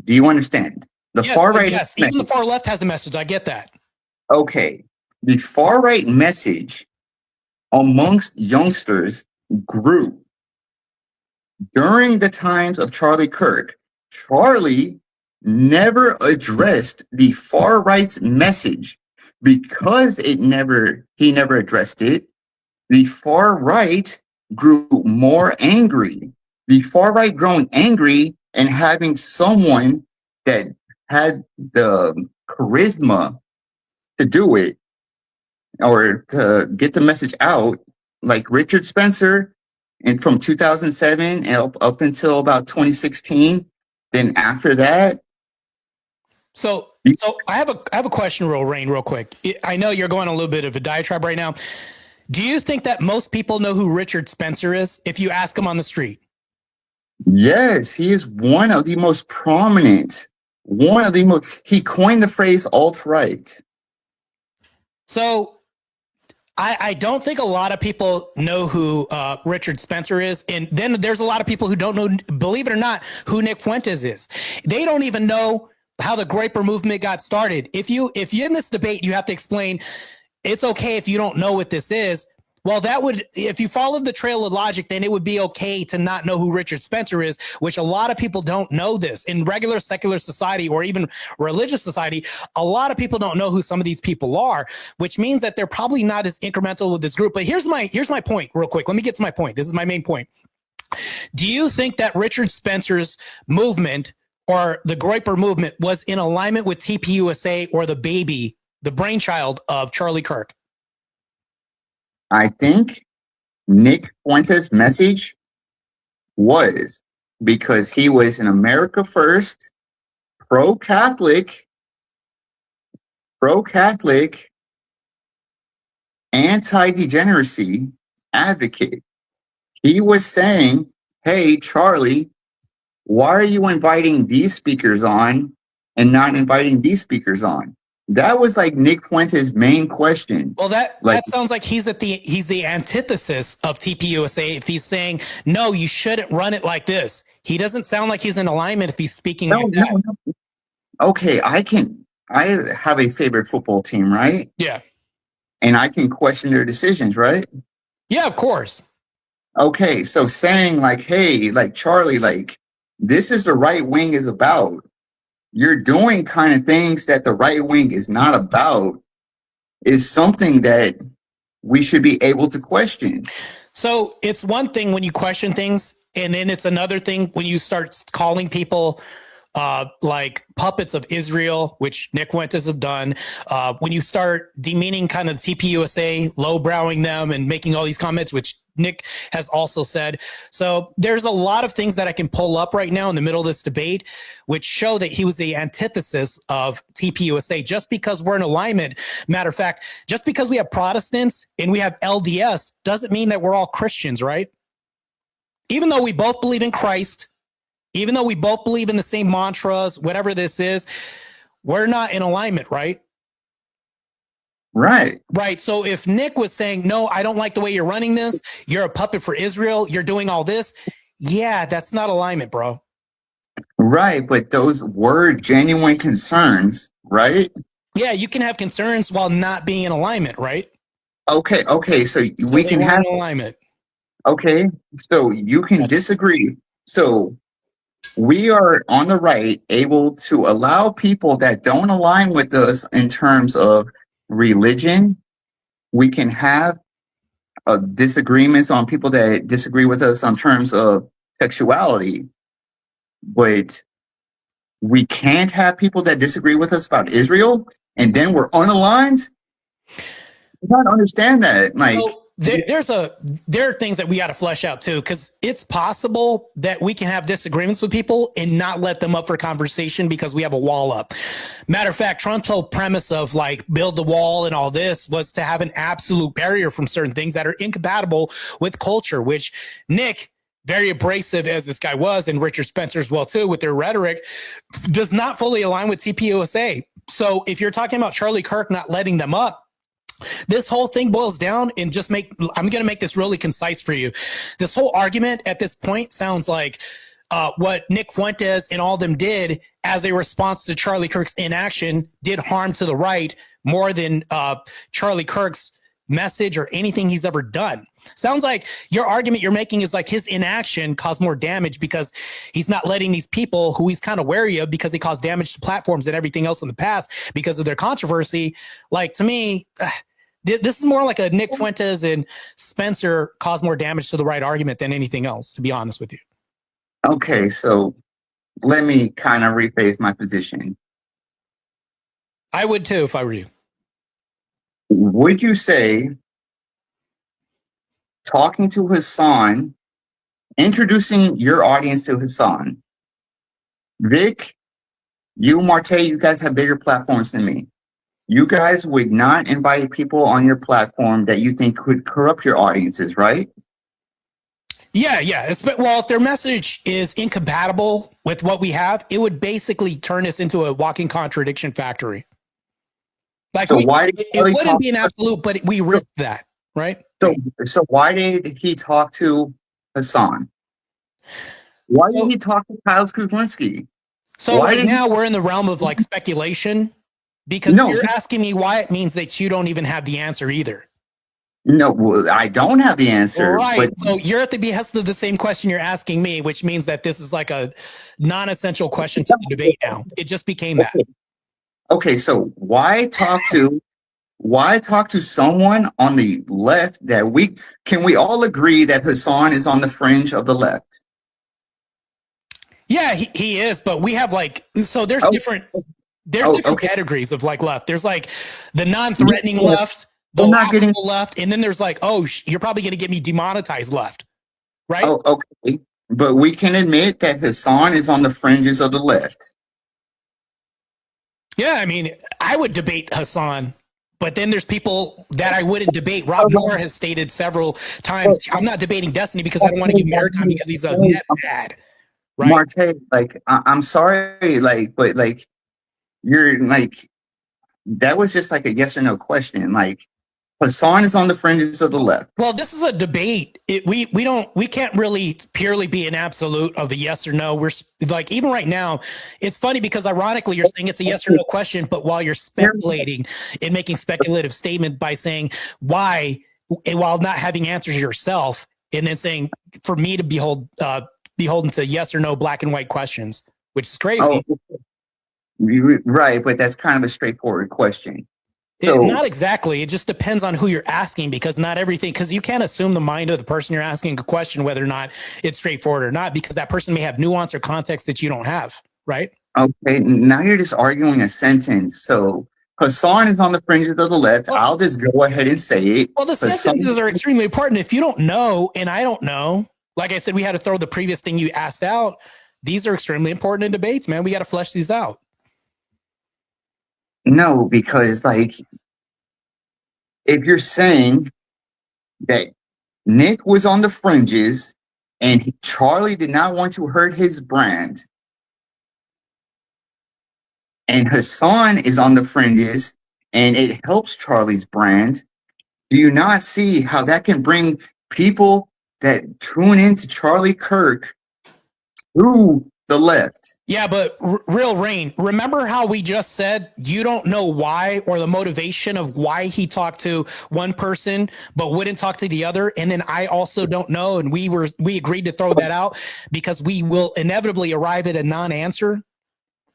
Do you understand? The far right. Yes, even the far left has a message. I get that. Okay. The far right message amongst youngsters grew during the times of Charlie Kirk. Charlie never addressed the far right's message. Because he never addressed it, the far right grew more angry. The far right growing angry and having someone that had the charisma to do it or to get the message out, like Richard Spencer, and from 2007 and up until about 2016. Then after that, so I have a question, Rain, real quick. I know you're going a little bit of a diatribe right now. Do you think that most people know who Richard Spencer is if you ask them on the street? yes, he is one of the most prominent. He coined the phrase alt-right. So I don't think a lot of people know who Richard Spencer is. And then there's a lot of people who don't know, believe it or not, who Nick Fuentes is. They don't even know how the Groyper movement got started. If you're in this debate, you have to explain it's okay if you don't know what this is. Well, that would, if you followed the trail of logic, then it would be okay to not know who Richard Spencer is, which a lot of people don't know this. In regular secular society or even religious society, a lot of people don't know who some of these people are, which means that they're probably not as incremental with this group. But here's my point real quick. Let me get to my point. This is my main point. Do you think that Richard Spencer's movement or the Groyper movement was in alignment with TPUSA or the brainchild of Charlie Kirk? I think Nick Fuentes' message was because he was an America First, pro-Catholic, anti-degeneracy advocate. He was saying, hey, Charlie, why are you inviting these speakers on and not inviting these speakers on? That was like Nick Fuentes' main question. Well, that sounds like he's the antithesis of TPUSA. If he's saying, no, you shouldn't run it like this. He doesn't sound like he's in alignment if he's speaking like that. No. Okay, I have a favorite football team, right? Yeah. And I can question their decisions, right? Yeah, of course. Okay, so saying like, hey, like Charlie, like this is the right wing is about. You're doing kind of things that the right wing is not about is something that we should be able to question. So it's one thing when you question things, and then it's another thing when you start calling people like puppets of Israel, which Nick Fuentes have done. When you start demeaning kind of TPUSA, lowbrowing them and making all these comments, which Nick has also said. So there's a lot of things that I can pull up right now in the middle of this debate, which show that he was the antithesis of TPUSA. Just because we're in alignment, matter of fact, just because we have Protestants and we have LDS doesn't mean that we're all Christians, right? Even though we both believe in Christ, even though we both believe in the same mantras, whatever this is, we're not in alignment, right? Right. Right. So if Nick was saying, no, I don't like the way you're running this, you're a puppet for Israel, you're doing all this. Yeah, that's not alignment, bro. Right. But those were genuine concerns, right? Yeah, you can have concerns while not being in alignment, right? Okay. So we can have alignment. Okay. So you can disagree. So we are on the right able to allow people that don't align with us in terms of religion. We can have disagreements on people that disagree with us on terms of sexuality, but we can't have people that disagree with us about Israel and then we're unaligned. I don't understand that. Like, well, there are things that we got to flesh out too, because it's possible that we can have disagreements with people and not let them up for conversation because we have a wall up. Matter of fact, Trump's whole premise of like build the wall and all this was to have an absolute barrier from certain things that are incompatible with culture, which Nick, very abrasive as this guy was, and Richard Spencer as well too, with their rhetoric, does not fully align with TPUSA. So if you're talking about Charlie Kirk not letting them up, this whole thing boils down and I'm going to make this really concise for you. This whole argument at this point sounds like what Nick Fuentes and all them did as a response to Charlie Kirk's inaction did harm to the right more than Charlie Kirk's message or anything he's ever done. Sounds like your argument you're making is like his inaction caused more damage because he's not letting these people who he's kind of wary of because they caused damage to platforms and everything else in the past because of their controversy. Like, to me, this is more like a Nick Fuentes and Spencer caused more damage to the right argument than anything else, to be honest with you. okay, so let me kind of rephrase my position. I would too if I were you. Would you say talking to Hassan, introducing your audience to Hassan, Vic, you, Martae, you guys have bigger platforms than me. You guys would not invite people on your platform that you think could corrupt your audiences, right? Yeah. Well, if their message is incompatible with what we have, it would basically turn us into a walking contradiction factory. Like, so it wouldn't be an absolute, but we risk that, right? So why did he talk to Hassan? Why did he talk to Kyle Kuzlinski? So right now we're in the realm of like speculation, because you're asking me why it means that you don't even have the answer either. No, well, I don't have the answer. Right. But so you're at the behest of the same question you're asking me, which means that this is like a non-essential question to the debate now. It just became that. Okay, so why talk to someone on the left that we all agree that Hassan is on the fringe of the left? Yeah, he is, but we have like, so there's different categories of like left. There's like the non-threatening left, the laughable left, and then there's like, you're probably going to get me demonetized left, right? Oh, okay. But we can admit that Hassan is on the fringes of the left. Yeah, I mean, I would debate Hassan, but then there's people that I wouldn't debate. Rob Moore has stated several times, I'm not debating Destiny because I don't want to give him airtime because he's a net bad. Right? Martae, like, I'm sorry, like, but like, you're like, that was just like a yes or no question. Like, Hassan is on the fringes of the left. Well, this is a debate. We can't really purely be an absolute of a yes or no. We're like, even right now, it's funny because ironically you're saying it's a yes or no question, but while you're speculating and making speculative statement by saying why, while not having answers yourself, and then saying for me to beholden to yes or no black and white questions, which is crazy. Right, but that's kind of a straightforward question. So, not exactly. It just depends on who you're asking, because not everything, because you can't assume the mind of the person you're asking a question, whether or not it's straightforward or not, because that person may have nuance or context that you don't have, right? Okay, now you're just arguing a sentence. So Hassan is on the fringes of the left. I'll just go ahead and say it. Well, the sentences are extremely important. If you don't know, and I don't know, like I said, we had to throw the previous thing you asked out. These are extremely important in debates, man. We got to flesh these out. No, because like, if you're saying that Nick was on the fringes and Charlie did not want to hurt his brand, and Hassan is on the fringes and it helps Charlie's brand, do you not see how that can bring people that tune into Charlie Kirk to the left? Yeah, but Real Rain, remember how we just said you don't know why, or the motivation of why he talked to one person but wouldn't talk to the other, and then I also don't know, and we agreed to throw that out because we will inevitably arrive at a non-answer.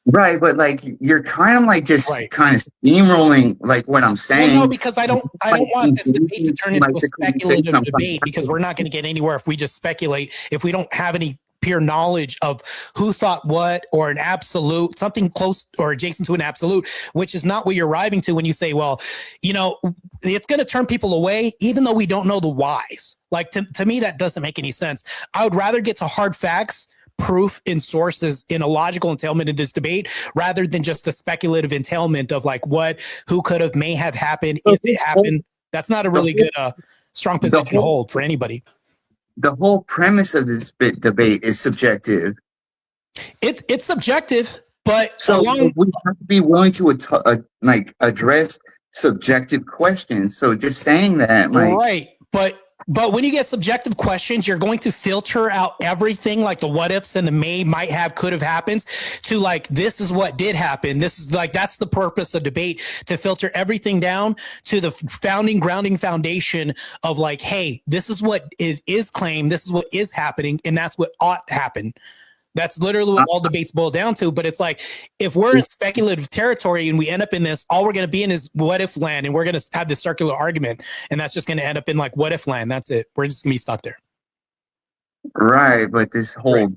Right, but like you're kind of like just kind of steamrolling like what I'm saying. Well, no, because I don't want this debate to turn into a speculative debate, because we're not going to get anywhere if we just speculate, if we don't have any pure knowledge of who thought what, or an absolute, something close or adjacent to an absolute, which is not what you're arriving to when you say, well, you know, it's going to turn people away, even though we don't know the whys. Like, to me, that doesn't make any sense. I would rather get to hard facts, proof, and sources in a logical entailment in this debate, rather than just the speculative entailment of like who could have, may have happened, if it happened. That's not a really good, strong position to hold for anybody. The whole premise of this debate is subjective. It's subjective, but so we have to be willing to address subjective questions. So just saying that, like, right, but when you get subjective questions, you're going to filter out everything, like the what ifs and the may, might have, could have happens, to like, this is what did happen. This is like, that's the purpose of debate, to filter everything down to the grounding foundation of like, hey, this is what is claimed, this is what is happening, and that's what ought to happen. That's literally what all debates boil down to. But it's like, if we're in speculative territory and we end up in this, all we're going to be in is what if land, and we're going to have this circular argument, and that's just going to end up in like what if land. That's it. We're just going to be stuck there. Right. But this whole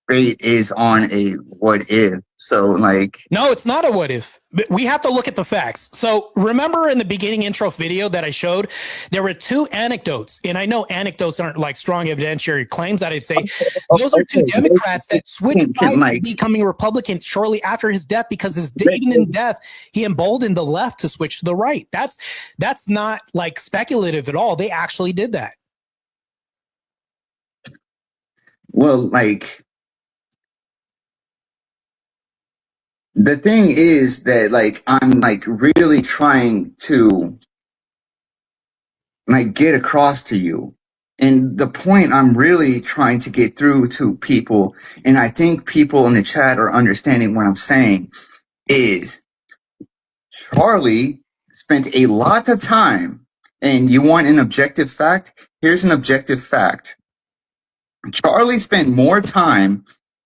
debate is on a what if. So, like, no, it's not a what if. We have to look at the facts. So remember in the beginning intro video that I showed, there were two anecdotes. And I know anecdotes aren't like strong evidentiary claims that I'd say. Those are two Democrats that switched sides to becoming Republican shortly after his death, because even in death, he emboldened the left to switch to the right. That's not like speculative at all. They actually did that. well, like, the thing is that, like, I'm like really trying to like get across to you. And the point I'm really trying to get through to people, and I think people in the chat are understanding what I'm saying, is Charlie spent a lot of time, and you want an objective fact? Here's an objective fact. Charlie spent more time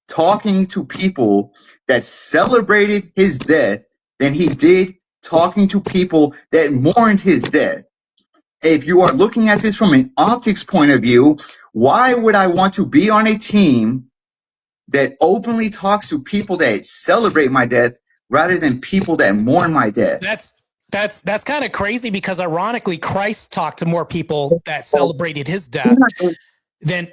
talking to people that celebrated his death than he did talking to people that mourned his death. If you are looking at this from an optics point of view, why would I want to be on a team that openly talks to people that celebrate my death rather than people that mourn my death? That's kind of crazy, because ironically, Christ talked to more people that celebrated his death than.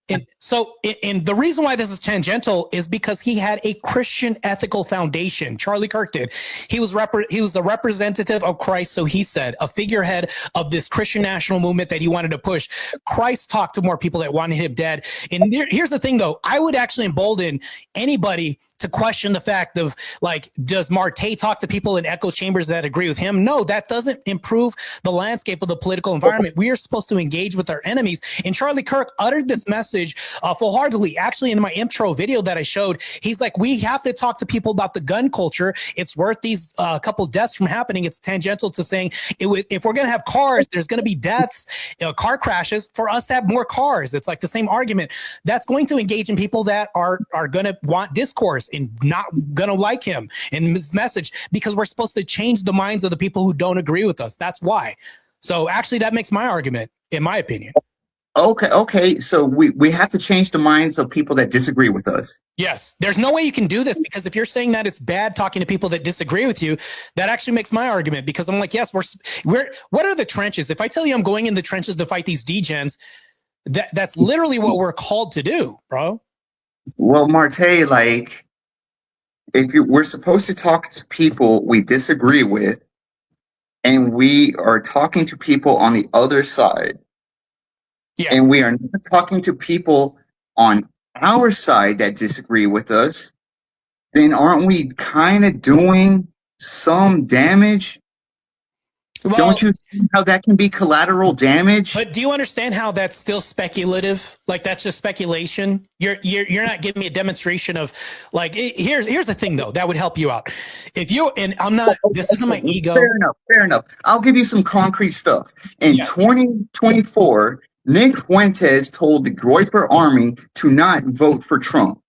And the reason why this is tangential is because he had a Christian ethical foundation. Charlie Kirk did. He was a representative of Christ, so he said, a figurehead of this Christian national movement that he wanted to push. Christ talked to more people that wanted him dead. And here's the thing, though. I would actually embolden anybody to question the fact of, like, does Martae talk to people in echo chambers that agree with him? No, that doesn't improve the landscape of the political environment. We are supposed to engage with our enemies. And Charlie Kirk uttered this message full-heartedly. Actually, in my intro video that I showed, he's like, we have to talk to people about the gun culture. It's worth these couple deaths from happening. It's tangential to saying if we're going to have cars, there's going to be deaths, car crashes, for us to have more cars. It's like the same argument. That's going to engage in people that are going to want discourse and not going to like him and his message, because we're supposed to change the minds of the people who don't agree with us. That's why. So actually, that makes my argument, in my opinion. Okay. So we have to change the minds of people that disagree with us. Yes. There's no way you can do this, because if you're saying that it's bad talking to people that disagree with you, that actually makes my argument, because I'm like, yes, we're what are the trenches? If I tell you I'm going in the trenches to fight these degens, that's literally what we're called to do, bro. Well, Martae, like, we're supposed to talk to people we disagree with, and we are talking to people on the other side. Yeah. And we are not talking to people on our side that disagree with us, then aren't we kind of doing some damage? Well, don't you see how that can be collateral damage? But do you understand how that's still speculative? Like, that's just speculation. You're not giving me a demonstration of, like, here's the thing, though, that would help you out. If you, and I'm not, this isn't my ego. Fair enough. I'll give you some concrete stuff. In 2024, Nick Fuentes told the Groyper Army to not vote for Trump.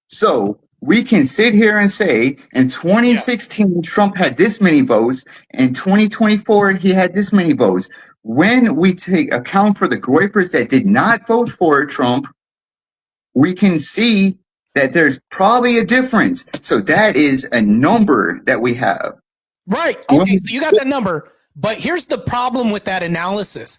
So we can sit here and say in 2016, Trump had this many votes. In 2024, he had this many votes. When we take account for the Groypers that did not vote for Trump, we can see that there's probably a difference. So that is a number that we have. Right. Okay, so you got that number. But here's the problem with that analysis,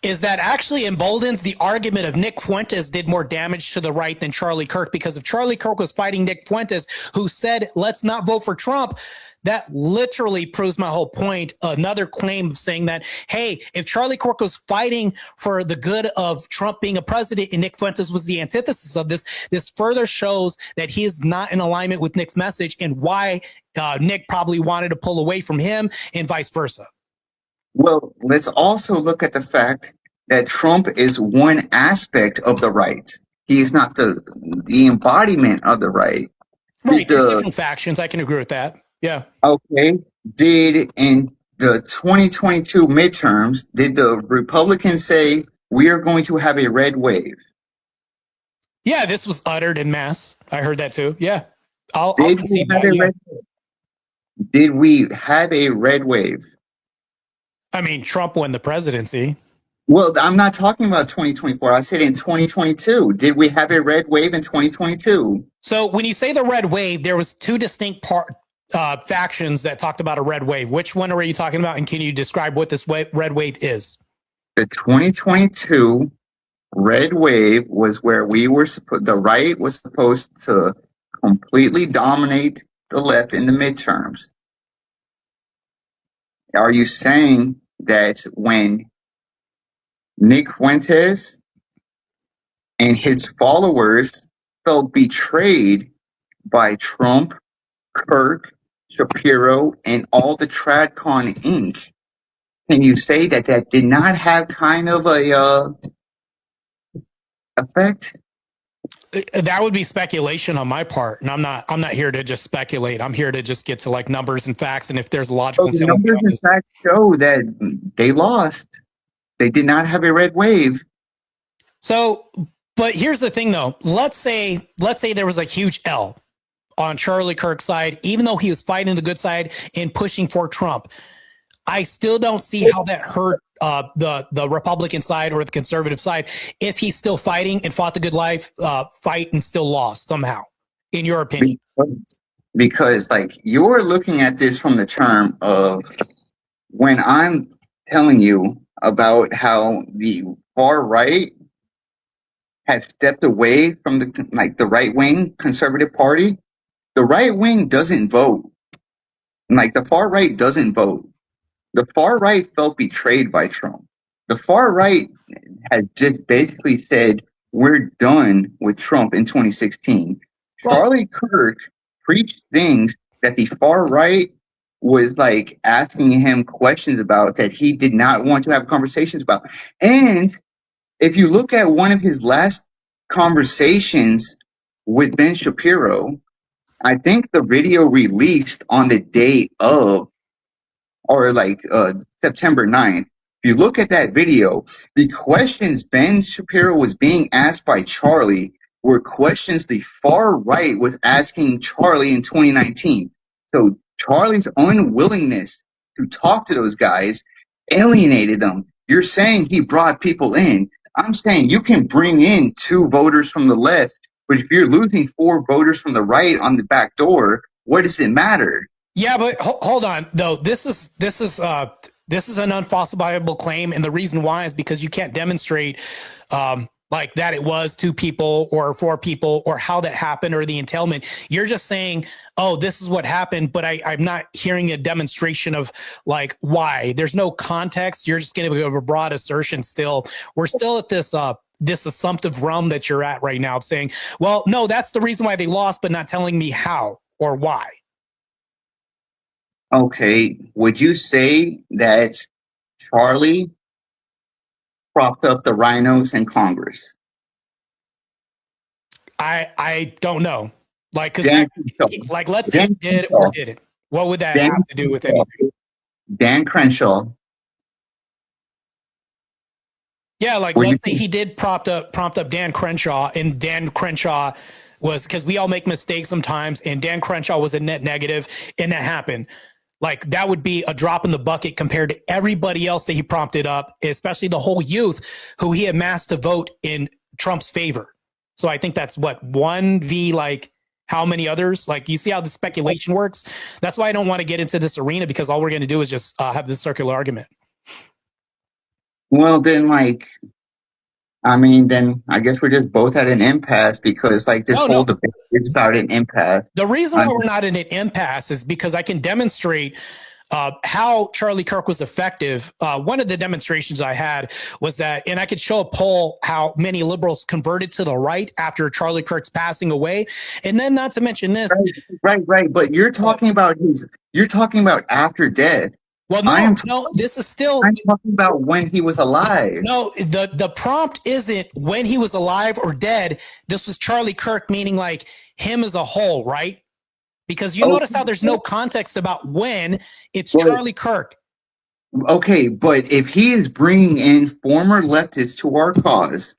is that actually emboldens the argument of Nick Fuentes did more damage to the right than Charlie Kirk, because if Charlie Kirk was fighting Nick Fuentes, who said, let's not vote for Trump, that literally proves my whole point. Another claim of saying that, hey, if Charlie Kirk was fighting for the good of Trump being a president and Nick Fuentes was the antithesis of this, this further shows that he is not in alignment with Nick's message, and why Nick probably wanted to pull away from him and vice versa. Well, let's also look at the fact that Trump is one aspect of the right. He is not the embodiment of the right. Right, there's different factions. I can agree with that. Yeah. Okay. Did in the 2022 midterms, did the Republicans say we are going to have a red wave? Yeah, this was uttered in mass. I heard that too. Yeah. Did we have a red wave? I mean, Trump won the presidency. Well, I'm not talking about 2024. I said in 2022. Did we have a red wave in 2022? So when you say the red wave, there was two distinct factions that talked about a red wave. Which one are you talking about? And can you describe what this red wave is? The 2022 red wave was where the right was supposed to completely dominate the left in the midterms. Are you saying that when Nick Fuentes and his followers felt betrayed by Trump, Kirk, Shapiro, and all the TradCon Inc., can you say that that did not have kind of a effect? That would be speculation on my part, and I'm not here to just speculate. I'm here to just get to like numbers and facts, and if there's a logical So the numbers and facts show that they lost. They did not have a red wave. So, but here's the thing, though. Let's say there was a huge L on Charlie Kirk's side, even though he was fighting the good side and pushing for Trump. I still don't see how that hurt the Republican side or the conservative side if he's still fighting and fought the good life fight and still lost somehow, in your opinion. Because like you're looking at this from the term of when I'm telling you about how the far right has stepped away from the right wing conservative party. The right wing doesn't vote. Like the far right doesn't vote. The far right felt betrayed by Trump. The far right has just basically said, we're done with Trump in 2016. Charlie Kirk preached things that the far right was like asking him questions about that he did not want to have conversations about. And if you look at one of his last conversations with Ben Shapiro, I think the video released on the day of, or like September 9th, if you look at that video, the questions Ben Shapiro was being asked by Charlie were questions the far right was asking Charlie in 2019. So Charlie's unwillingness to talk to those guys alienated them. You're saying he brought people in. I'm saying you can bring in 2 voters from the left, but if you're losing 4 voters from the right on the back door, what does it matter? Yeah, but hold on though. This is an unfalsifiable claim, and the reason why is because you can't demonstrate like that it was 2 people or 4 people or how that happened or the entailment. You're just saying, oh, this is what happened, but I'm not hearing a demonstration of like why. There's no context. You're just going to give a broad assertion. Still, we're still at this assumptive realm that you're at right now of saying, well, no, that's the reason why they lost, but not telling me how or why. Okay, would you say that Charlie propped up the rhinos in Congress? I don't know. Like, like let's say he did or didn't. What would that have to do with anything? Dan Crenshaw. Yeah, like let's say he did prompt up Dan Crenshaw, and Dan Crenshaw was, because we all make mistakes sometimes, and Dan Crenshaw was a net negative, and that happened. Like that would be a drop in the bucket compared to everybody else that he prompted up, especially the whole youth who he amassed to vote in Trump's favor. So I think that's what 1v like how many others? Like you see how the speculation works. That's why I don't want to get into this arena, because all we're going to do is just have this circular argument. Well, then then I guess we're just both at an impasse, because like this whole debate is about an impasse. The reason why we're not in an impasse is because I can demonstrate how Charlie Kirk was effective. One of the demonstrations I had was that, and I could show a poll how many liberals converted to the right after Charlie Kirk's passing away. And then not to mention this. Right. But you're talking about after death. Well, no, this is still. I'm talking about when he was alive. No, the prompt isn't when he was alive or dead. This was Charlie Kirk, meaning like him as a whole, right? Because you notice how there's no context about when. It's Charlie Kirk. Okay, but if he is bringing in former leftists to our cause,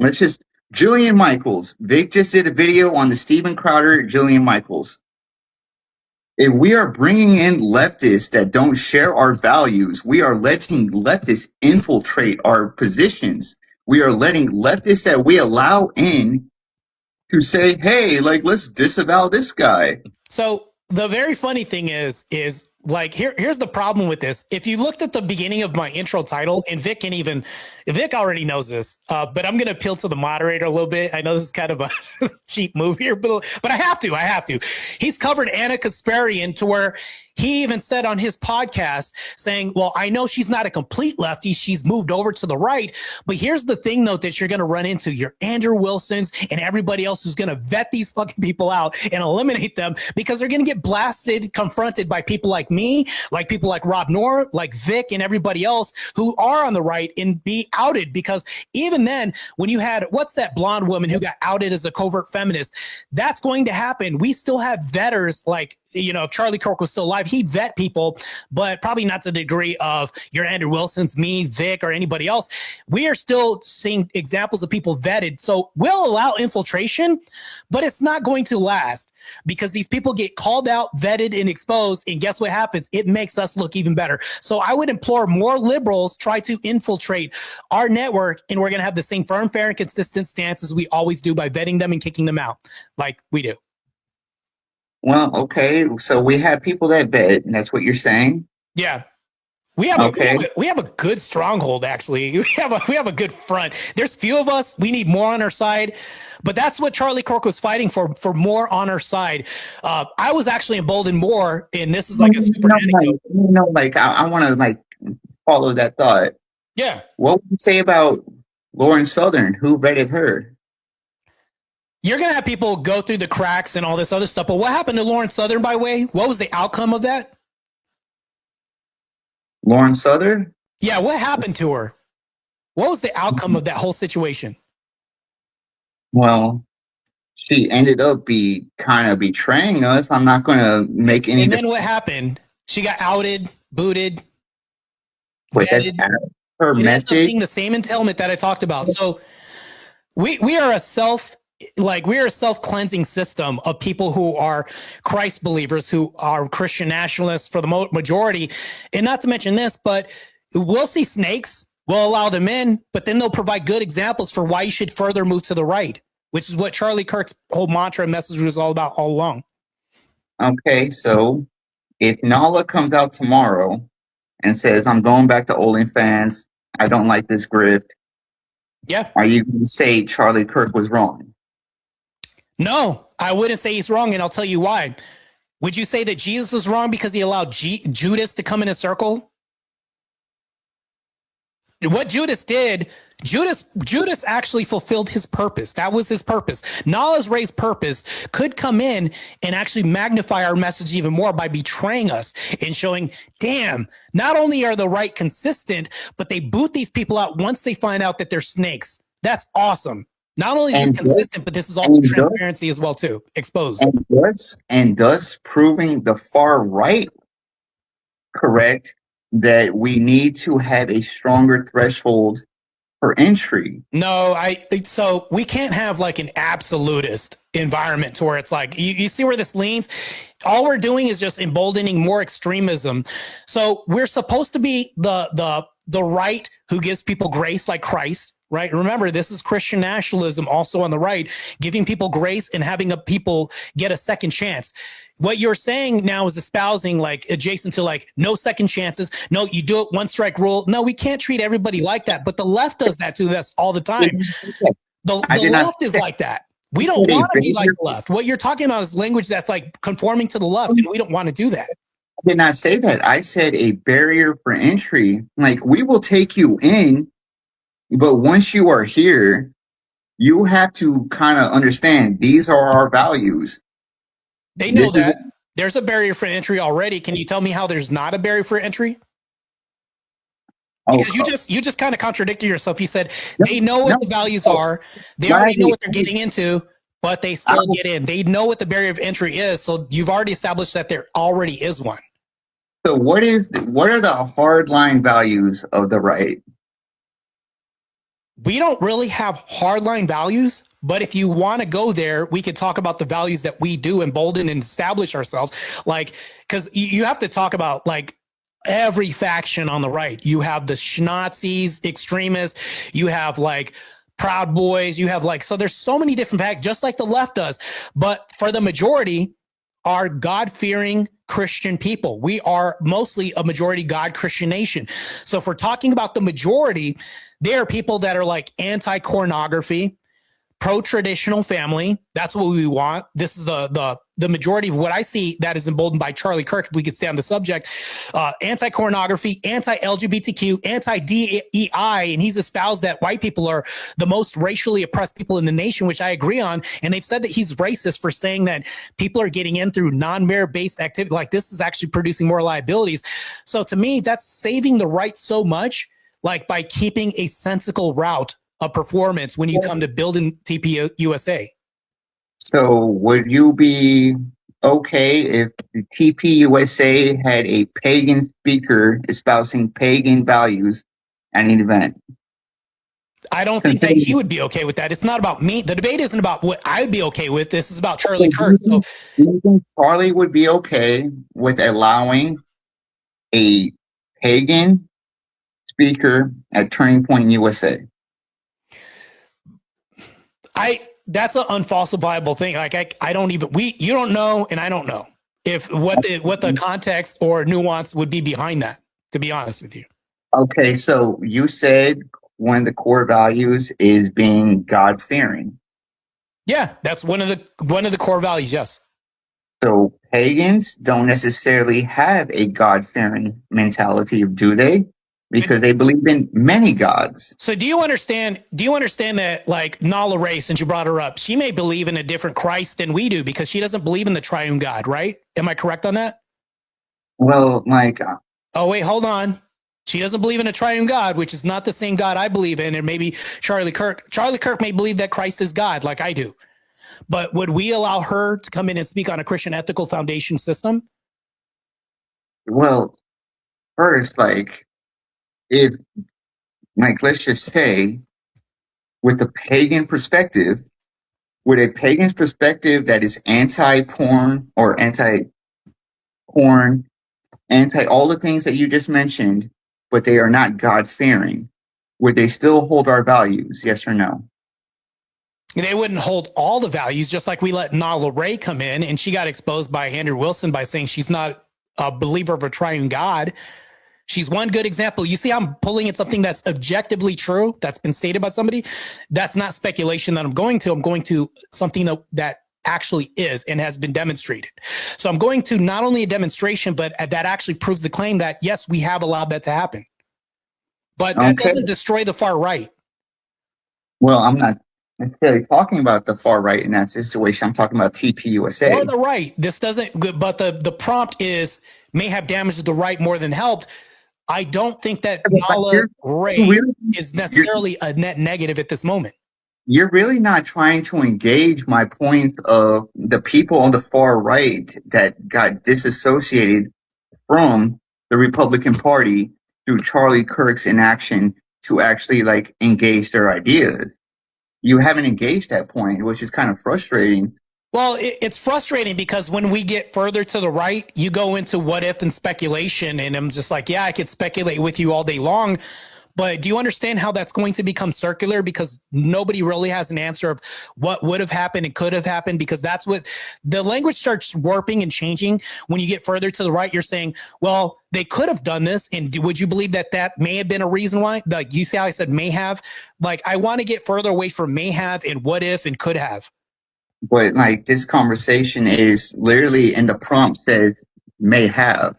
Jillian Michaels. Vic just did a video on the Steven Crowder, Jillian Michaels. if we are bringing in leftists that don't share our values, we are letting leftists infiltrate our positions. We are letting leftists that we allow in to say, hey, like, let's disavow this guy. So the very funny thing is like, here's the problem with this. If you looked at the beginning of my intro title, and Vic already knows this, but I'm going to appeal to the moderator a little bit. I know this is kind of a cheap move here, but I have to. He's covered Anna Kasparian to where he even said on his podcast saying, well, I know she's not a complete lefty. She's moved over to the right. But here's the thing, though, that you're going to run into. Your Andrew Wilsons and everybody else who's going to vet these fucking people out and eliminate them because they're going to get blasted, confronted by people like me, like people like Rob Noor, like Vic and everybody else who are on the right and be outed. Because even then, when you had, what's that blonde woman who got outed as a covert feminist? That's going to happen. We still have vetters like, you know, if Charlie Kirk was still alive, he'd vet people, but probably not to the degree of your Andrew Wilsons, me, Vic, or anybody else. We are still seeing examples of people vetted. So we'll allow infiltration, but it's not going to last because these people get called out, vetted, and exposed. And guess what happens? It makes us look even better. So I would implore more liberals try to infiltrate our network, and we're going to have the same firm, fair, and consistent stance as we always do by vetting them and kicking them out like we do. Well, okay. So we have people that vet, and that's what you're saying? Yeah. We have a good stronghold, actually. We have a good front. There's few of us. We need more on our side. But that's what Charlie Kirk was fighting for more on our side. I was actually emboldened more, and this is like a super anecdote. I want to follow that thought. Yeah. What would you say about Lauren Southern? Who vetted her? You're going to have people go through the cracks and all this other stuff. But what happened to Lauren Southern, by the way? What was the outcome of that? Lauren Southern? Yeah, what happened to her? What was the outcome of that whole situation? Well, she ended up kind of betraying us. I'm not going to make any... And then what happened? She got outed, booted. Wait, that's her message? The same entailment that I talked about. So we are a self-cleansing system of people who are Christ believers, who are Christian nationalists for the majority. And not to mention this, but we'll see snakes, we'll allow them in, but then they'll provide good examples for why you should further move to the right, which is what Charlie Kirk's whole mantra and message was all about all along. Okay, so if Nala comes out tomorrow and says, I'm going back to OnlyFans, I don't like this grift, yeah, are you going to say Charlie Kirk was wrong? No, I wouldn't say he's wrong, and I'll tell you why. Would you say that Jesus was wrong because he allowed Judas to come in a circle? What Judas did, Judas actually fulfilled his purpose. That was his purpose. Nala's Ray's purpose could come in and actually magnify our message even more by betraying us and showing, damn, not only are the right consistent, but they boot these people out once they find out that they're snakes. That's awesome. Not only is this consistent, but this is also transparency as well, too. Exposed. And thus proving the far right correct that we need to have a stronger threshold for entry. No, so we can't have like an absolutist environment to where it's like, you see where this leans? All we're doing is just emboldening more extremism. So we're supposed to be the right who gives people grace like Christ. Right. Remember, this is Christian nationalism also on the right, giving people grace and having people get a second chance. What you're saying now is espousing like adjacent to like no second chances. No, you do it one strike rule. No, we can't treat everybody like that. But the left does that to us all the time. The left is like that. We don't want to be like the left. What you're talking about is language that's like conforming to the left, and we don't want to do that. I did not say that. I said a barrier for entry. Like, we will take you in, but once you are here, you have to kind of understand these are our values. They know that. There's a barrier for entry already. Can you tell me how there's not a barrier for entry? Because you just kind of contradicted yourself. You said they know what the values are. They already know what they're getting into, but they still get in. They know what the barrier of entry is. So you've already established that there already is one. So what are the hardline values of the right? We don't really have hardline values, But if you want to go there, we can talk about the values that we do embolden and establish ourselves. Like, because you have to talk about like every faction on the right. You have the Nazis, extremists. You have like Proud Boys. You have like, so there's so many different factions, just like the left does. But for the majority, are God-fearing Christian people. We are mostly a majority God Christian nation. So if we're talking about the majority, there are people that are like anti-pornography, pro-traditional family. That's what we want. This is the majority of what I see that is emboldened by Charlie Kirk, if we could stay on the subject. Anti-pornography, anti-LGBTQ, anti-DEI, and he's espoused that white people are the most racially oppressed people in the nation, which I agree on. And they've said that he's racist for saying that people are getting in through non-merit-based activity. Like, this is actually producing more liabilities. So to me, that's saving the right so much, like by keeping a sensical route of performance when you come to building TP USA. So would you be okay if the TP USA had a pagan speaker espousing pagan values at an event? I don't think that he would be okay with that. It's not about me. The debate isn't about what I'd be okay with. This is about Charlie Kirk. So do you think Charlie would be okay with allowing a pagan speaker at Turning Point USA? That's an unfalsifiable thing. Like I don't even, you don't know, and I don't know if what the context or nuance would be behind that, to be honest with you. Okay, so you said one of the core values is being God-fearing. Yeah, that's one of the core values. Yes. So pagans don't necessarily have a God-fearing mentality, do they? Because they believe in many gods. So do you understand that, like, Nala Ray, since you brought her up, she may believe in a different Christ than we do because she doesn't believe in the triune God, right? Am I correct on that? Well, like... oh, wait, hold on. She doesn't believe in a triune God, which is not the same God I believe in. And maybe Charlie Kirk may believe that Christ is God like I do. But would we allow her to come in and speak on a Christian ethical foundation system? Well, first, like... if, like, let's just say, with the pagan perspective, with a pagan's perspective that is anti-porn or anti-porn, anti all the things that you just mentioned, but they are not God-fearing, would they still hold our values, yes or no? They wouldn't hold all the values, just like we let Nala Ray come in, and she got exposed by Andrew Wilson by saying she's not a believer of a triune God. She's one good example. You see, I'm pulling at something that's objectively true, that's been stated by somebody. That's not speculation that I'm going to. I'm going to something that actually is and has been demonstrated. So I'm going to not only a demonstration, but that actually proves the claim that, yes, we have allowed that to happen. But that doesn't destroy the far right. Well, I'm not necessarily talking about the far right in that situation. I'm talking about TPUSA. Or the right. This doesn't, but the prompt is may have damaged the right more than helped. I don't think that Nala Ray is necessarily a net negative at this moment. You're really not trying to engage my point of the people on the far right that got disassociated from the Republican Party through Charlie Kirk's inaction to actually like engage their ideas. You haven't engaged that point, which is kind of frustrating. Well, it's frustrating because when we get further to the right, you go into what if and speculation. And I'm just like, yeah, I could speculate with you all day long. But do you understand how that's going to become circular? Because nobody really has an answer of what would have happened and could have happened, because that's what the language starts warping and changing. When you get further to the right, you're saying, well, they could have done this. And would you believe that that may have been a reason why? Like, you see how I said may have? Like, I want to get further away from may have and what if and could have. But like this conversation is literally in the prompt says may have.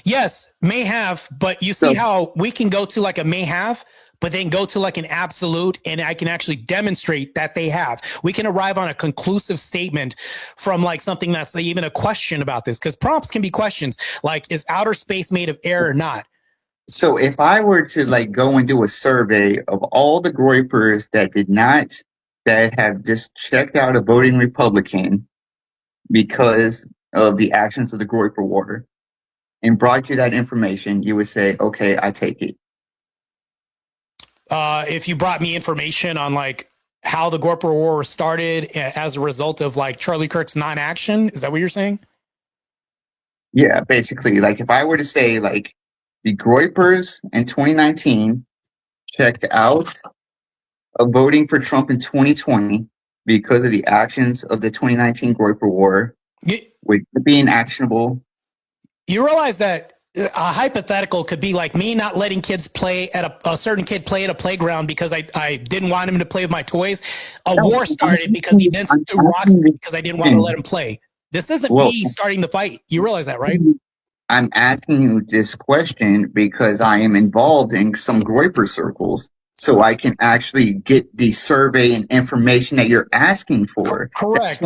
Yes, may have, but you see how we can go to like a may have, but then go to like an absolute, and I can actually demonstrate that they have. We can arrive on a conclusive statement from like something that's even a question about this, because prompts can be questions like, is outer space made of air or not? So if I were to like go and do a survey of all the groypers that have just checked out a voting Republican because of the actions of the Groyper War and brought you that information, you would say, okay, I take it. If you brought me information on like how the Groyper War started as a result of like Charlie Kirk's non-action? Is that what you're saying? Yeah, basically, like if I were to say like the Groypers in 2019 checked out of voting for Trump in 2020 because of the actions of the 2019 Groyper War, with being actionable. You realize that a hypothetical could be like me not letting kids play at a certain kid play at a playground because I didn't want him to play with my toys. A war started because he then threw rocks because I didn't want to let him play. This isn't me starting the fight. You realize that, right? I'm asking you this question because I am involved in some Groyper circles, so I can actually get the survey and information that you're asking for. Correct.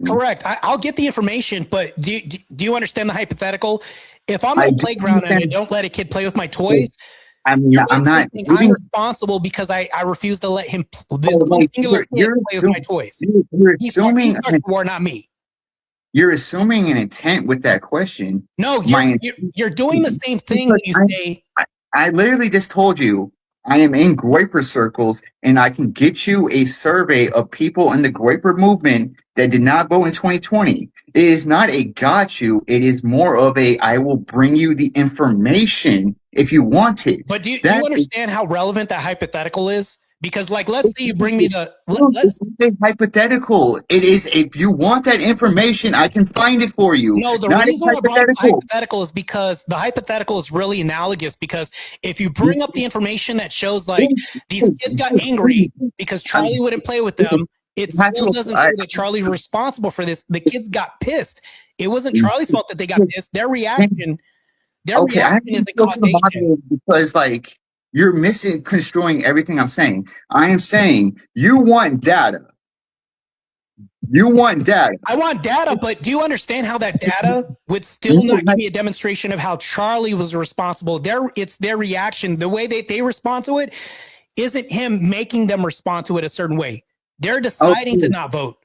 Correct. I'll get the information, but do you understand the hypothetical? If I'm at a playground and I don't let a kid play with my toys, I'm not. I'm responsible because I refuse to let him. This one singular kid play with my toys. You're assuming war, not me. You're assuming an intent with that question. No, you're doing the same thing when you say. I literally just told you I am in Groyper circles, and I can get you a survey of people in the Groyper movement that did not vote in 2020. It is not a got you. It is more of a I will bring you the information if you want it. But do you understand how relevant that hypothetical is? Because, like, let's say you bring me the. It's hypothetical. It is, if you want that information, I can find it for you. No, the reason I brought the hypothetical is because the hypothetical is really analogous. Because if you bring up the information that shows, like, these kids got angry because Charlie wouldn't play with them, it still doesn't say that Charlie's responsible for this. The kids got pissed. It wasn't Charlie's fault that they got pissed. Their reaction is the causation. Because, like, you're misconstruing everything I'm saying. I am saying you want data. You want data. I want data, but do you understand how that data would still not give me a demonstration of how Charlie was responsible? It's their reaction. The way they respond to it isn't him making them respond to it a certain way. They're deciding to not vote.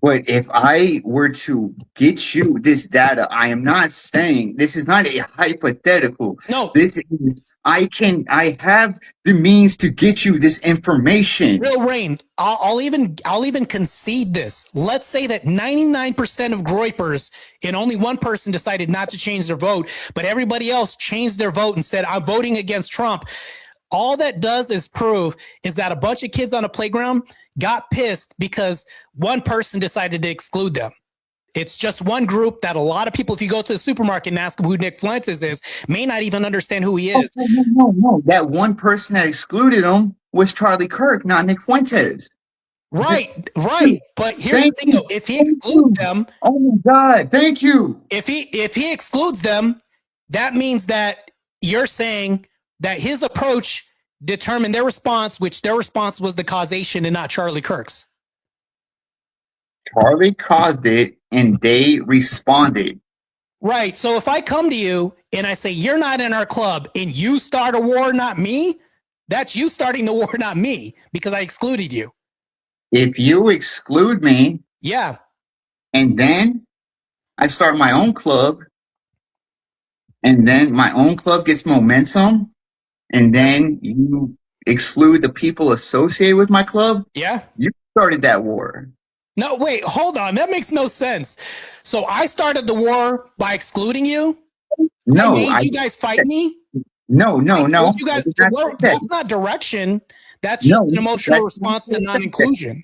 But if I were to get you this data, I am not saying this is not a hypothetical. No, this is, I have the means to get you this information. Real Rain, I'll even concede this. Let's say that 99% of Groypers and only one person decided not to change their vote, but everybody else changed their vote and said, I'm voting against Trump. All that does is prove is that a bunch of kids on a playground got pissed because one person decided to exclude them. It's just one group that a lot of people, if you go to the supermarket and ask them who Nick Fuentes is, may not even understand who he is. No. That one person that excluded him was Charlie Kirk, not Nick Fuentes. Right. But here's the thing, though. If he excludes them, oh my God, thank you. If he excludes them, that means that you're saying that his approach determined their response, which their response was the causation and not Charlie Kirk's. Charlie caused it and they responded. Right. So if I come to you and I say, you're not in our club and you start a war, not me, that's you starting the war, not me, because I excluded you. If you exclude me, yeah, and then I start my own club, and then my own club gets momentum, and then you exclude the people associated with my club, yeah, you started that war. No, wait, hold on. That makes no sense. So I started the war by excluding you? No. I made you guys fight me? No. You guys, that's not direction. That's just an emotional response to non-inclusion.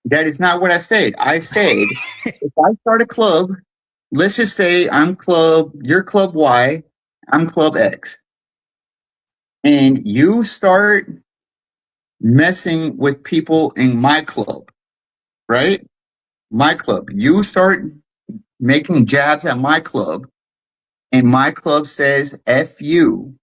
That is not what I said. I said, if I start a club, let's just say you're club Y, I'm club X. And you start messing with people in my club, right? My club. You start making jabs at my club, and my club says, F you.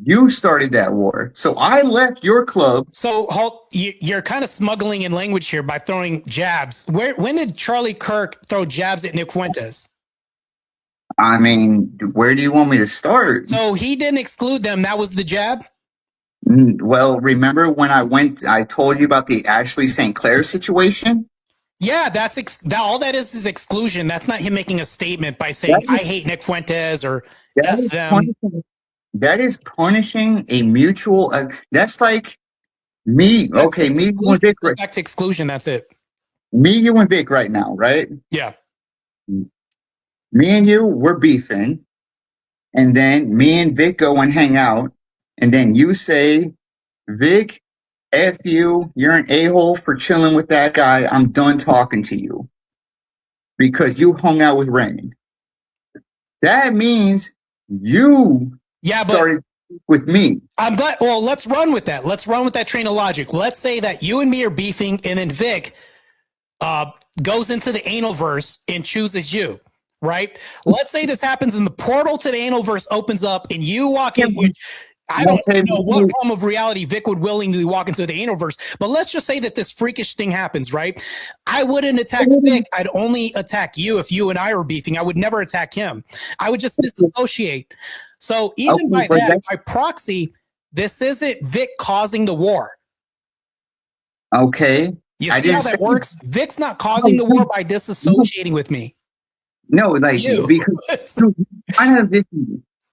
You started that war. So I left your club. So you're kind of smuggling in language here by throwing jabs. When did Charlie Kirk throw jabs at Nick Fuentes? I mean, where do you want me to start? So he didn't exclude them. That was the jab? Well, remember when I told you about the Ashley St. Clair situation? Yeah, all that is exclusion. That's not him making a statement by saying, I hate Nick Fuentes or F them. That is punishing a mutual. That's like Me, okay, me, you and Vic, right, Back to exclusion. That's it. me, you and Vic right now, right? Yeah. Me and you, we're beefing. And then me and Vic go and hang out. And then you say, Vic, F you, you're an a-hole for chilling with that guy. I'm done talking to you. Because you hung out with Rain. That means you started with me. I'm glad. Well, let's run with that. Let's run with that train of logic. Let's say that you and me are beefing, and then Vic goes into the analverse and chooses you, right? Let's say this happens and the portal to the analverse opens up and you walk in. I don't know what realm of reality Vic would willingly walk into the analverse, but let's just say that this freakish thing happens, right? I wouldn't attack Vic. I'd only attack you if you and I were beefing. I would never attack him. I would just disassociate. So even by that, by proxy, this isn't Vic causing the war. Okay. You see how that works? Vic's not causing the war by disassociating with me. No, like because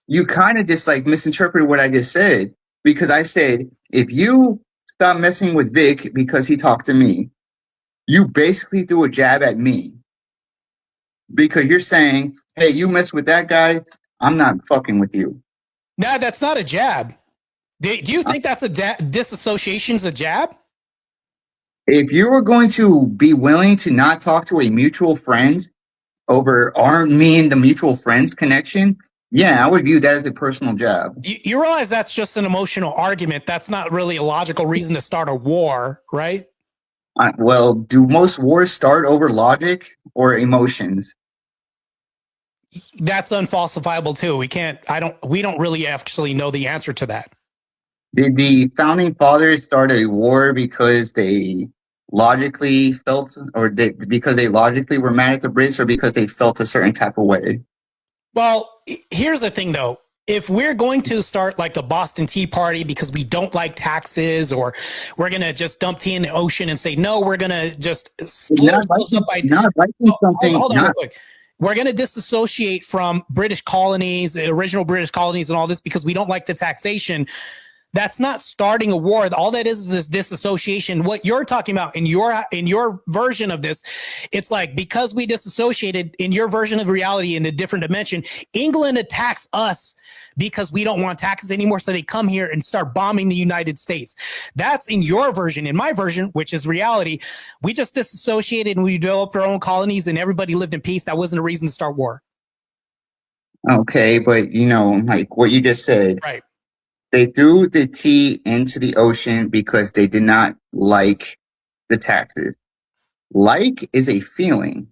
you kind of just like misinterpreted what I just said, because I said if you stop messing with Vic because he talked to me, you basically threw a jab at me because you're saying, hey, you mess with that guy, I'm not fucking with you. No, that's not a jab. Do you think that's a disassociation's a jab? If you were going to be willing to not talk to a mutual friend over me and the mutual friends connection, yeah, I would view that as a personal jab. You realize that's just an emotional argument. That's not really a logical reason to start a war, right? Well, do most wars start over logic or emotions? That's unfalsifiable too. We don't really actually know the answer to that. Did the founding fathers start a war because they logically felt, or because they logically were mad at the Brits, or because they felt a certain type of way? Well, here's the thing though. If we're going to start like the Boston Tea Party because we don't like taxes, or we're going to just dump tea in the ocean and say, no, we're going to just split ourselves up by hold on real quick. We're going to disassociate from British colonies, the original British colonies and all this because we don't like the taxation. That's not starting a war. All that is this disassociation. What you're talking about in your version of this, it's like because we disassociated in your version of reality in a different dimension, England attacks us because we don't want taxes anymore. So they come here and start bombing the United States. That's in your version. In my version, which is reality, we just disassociated and we developed our own colonies and everybody lived in peace. That wasn't a reason to start war. Okay, but like what you just said, right? They threw the tea into the ocean because they did not like the taxes. Like is a feeling.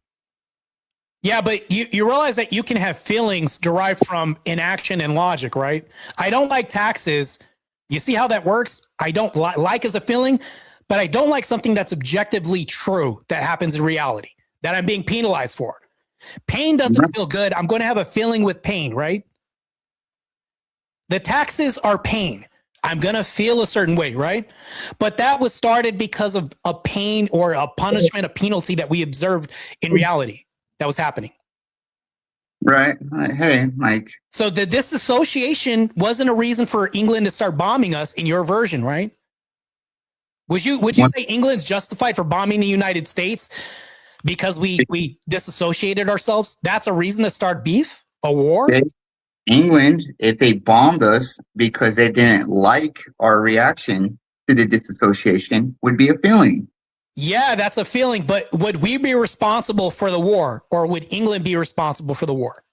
Yeah, but you realize that you can have feelings derived from inaction and logic, right? I don't like taxes. You see how that works? I don't like as a feeling, but I don't like something that's objectively true that happens in reality, that I'm being penalized for. Pain doesn't feel good. I'm going to have a feeling with pain, right? The taxes are pain. I'm going to feel a certain way, right? But that was started because of a pain or a punishment, a penalty that we observed in reality that was happening. Right. Hey, Mike. So the disassociation wasn't a reason for England to start bombing us in your version, right? Would you say England's justified for bombing the United States because we disassociated ourselves? That's a reason to start beef, a war? England, if they bombed us because they didn't like our reaction to the disassociation, would be a feeling. Yeah, that's a feeling. But would we be responsible for the war, or would England be responsible for the war?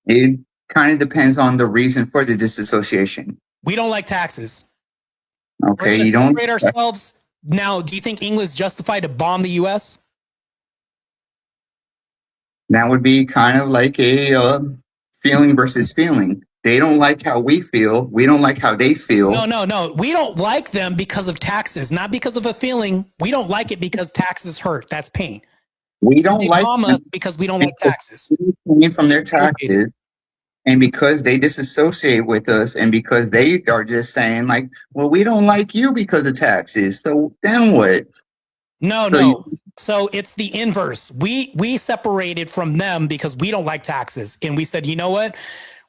It kind of depends on the reason for the disassociation. We don't like taxes. Okay, you don't separate ourselves. Now, do you think England's justified to bomb the U.S.? That would be kind of like a feeling versus feeling. They don't like how we feel. We don't like how they feel. No. We don't like them because of taxes, not because of a feeling. We don't like it because taxes hurt. That's pain. We don't like bomb us because we don't like taxes. From their taxes, and because they disassociate with us, and because they are just saying like, well, we don't like you because of taxes. So then what? No. So it's the inverse. We separated from them because we don't like taxes. And we said, you know what?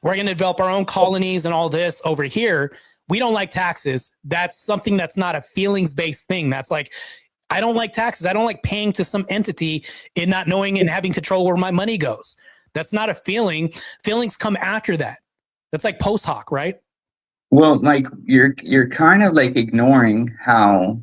We're going to develop our own colonies and all this over here. we don't like taxes. That's something that's not a feelings-based thing. That's like, I don't like taxes. I don't like paying to some entity and not knowing and having control where my money goes. That's not a feeling. Feelings come after that. That's like post hoc, right? Well, like you're kind of like ignoring how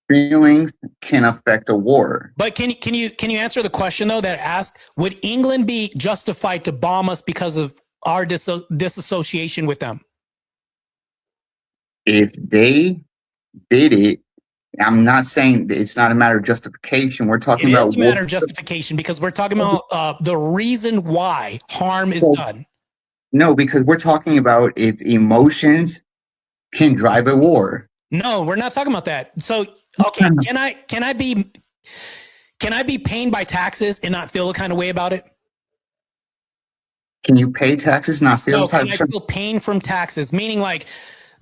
feelings can affect a war. But can you answer the question though that asked, would England be justified to bomb us because of our disassociation with them? If they did it, I'm not saying that it's not a matter of justification. We're talking about. It is a matter of justification because we're talking about the reason why harm is done. No, because we're talking about if emotions can drive a war. No, we're not talking about that. So, okay, can I be pained by taxes and not feel a kind of way about it? Can you pay taxes, not feel No, can I feel pain from taxes? Meaning like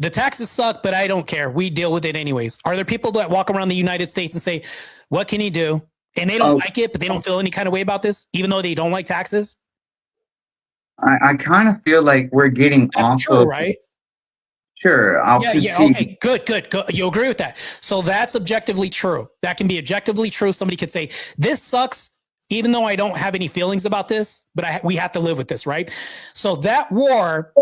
the taxes suck, but I don't care. We deal with it anyways. Are there people that walk around the United States and say, what can you do? And they don't like it, but they don't feel any kind of way about this, even though they don't like taxes? I kind of feel like we're getting off true, of right? Sure. Okay, good. You agree with that. So that's objectively true. That can be objectively true. Somebody could say, this sucks, even though I don't have any feelings about this, but we have to live with this, right? So that war,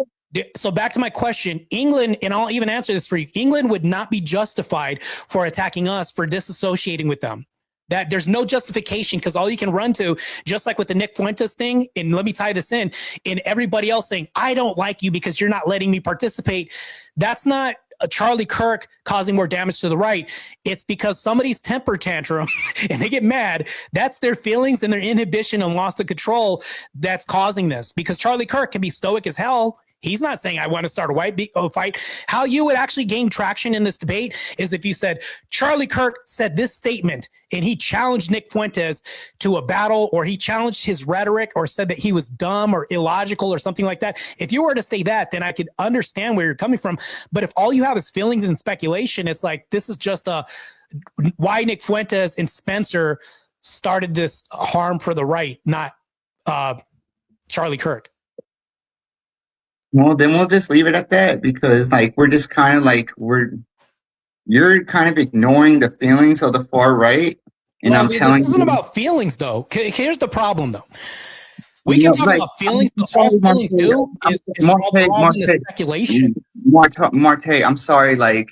so back to my question, England, and I'll even answer this for you, England would not be justified for attacking us for disassociating with them. That there's no justification because all you can run to, just like with the Nick Fuentes thing, and let me tie this in, and everybody else saying, I don't like you because you're not letting me participate. That's not a Charlie Kirk causing more damage to the right. It's because somebody's temper tantrum and they get mad. That's their feelings and their inhibition and loss of control that's causing this. Because Charlie Kirk can be stoic as hell. He's not saying I want to start a fight. How you would actually gain traction in this debate is if you said, Charlie Kirk said this statement and he challenged Nick Fuentes to a battle, or he challenged his rhetoric or said that he was dumb or illogical or something like that. If you were to say that, then I could understand where you're coming from. But if all you have is feelings and speculation, it's like, this is just why Nick Fuentes and Spencer started this harm for the right, not Charlie Kirk. Well, then we'll just leave it at that because, like, we're just kind of like you're kind of ignoring the feelings of the far right, and I'm telling you, this isn't about feelings, though. Here's the problem, though. We can talk about feelings, but all feelings do is speculation. Martae, I'm sorry, like,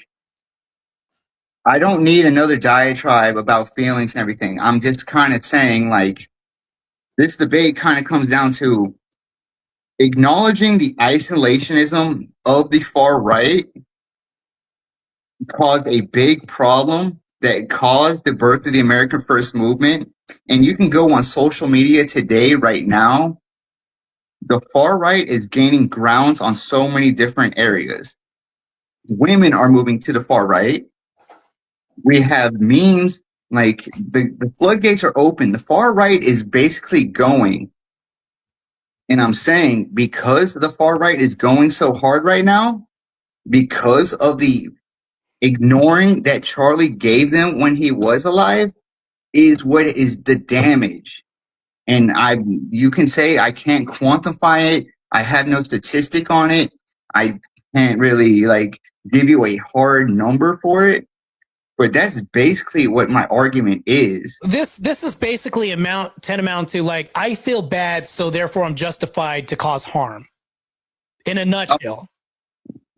I don't need another diatribe about feelings and everything. I'm just kind of saying, like, this debate kind of comes down to acknowledging the isolationism of the far right caused a big problem that caused the birth of the American First Movement. And you can go on social media today, right now. The far right is gaining grounds on so many different areas. Women are moving to the far right. We have memes, like the floodgates are open. The far right is basically going. And I'm saying because the far right is going so hard right now, because of the ignoring that Charlie gave them when he was alive, is what is the damage. And you can say I can't quantify it. I have no statistic on it. I can't really like give you a hard number for it. But that's basically what my argument is. This is basically amount to like, I feel bad, so therefore I'm justified to cause harm. In a nutshell.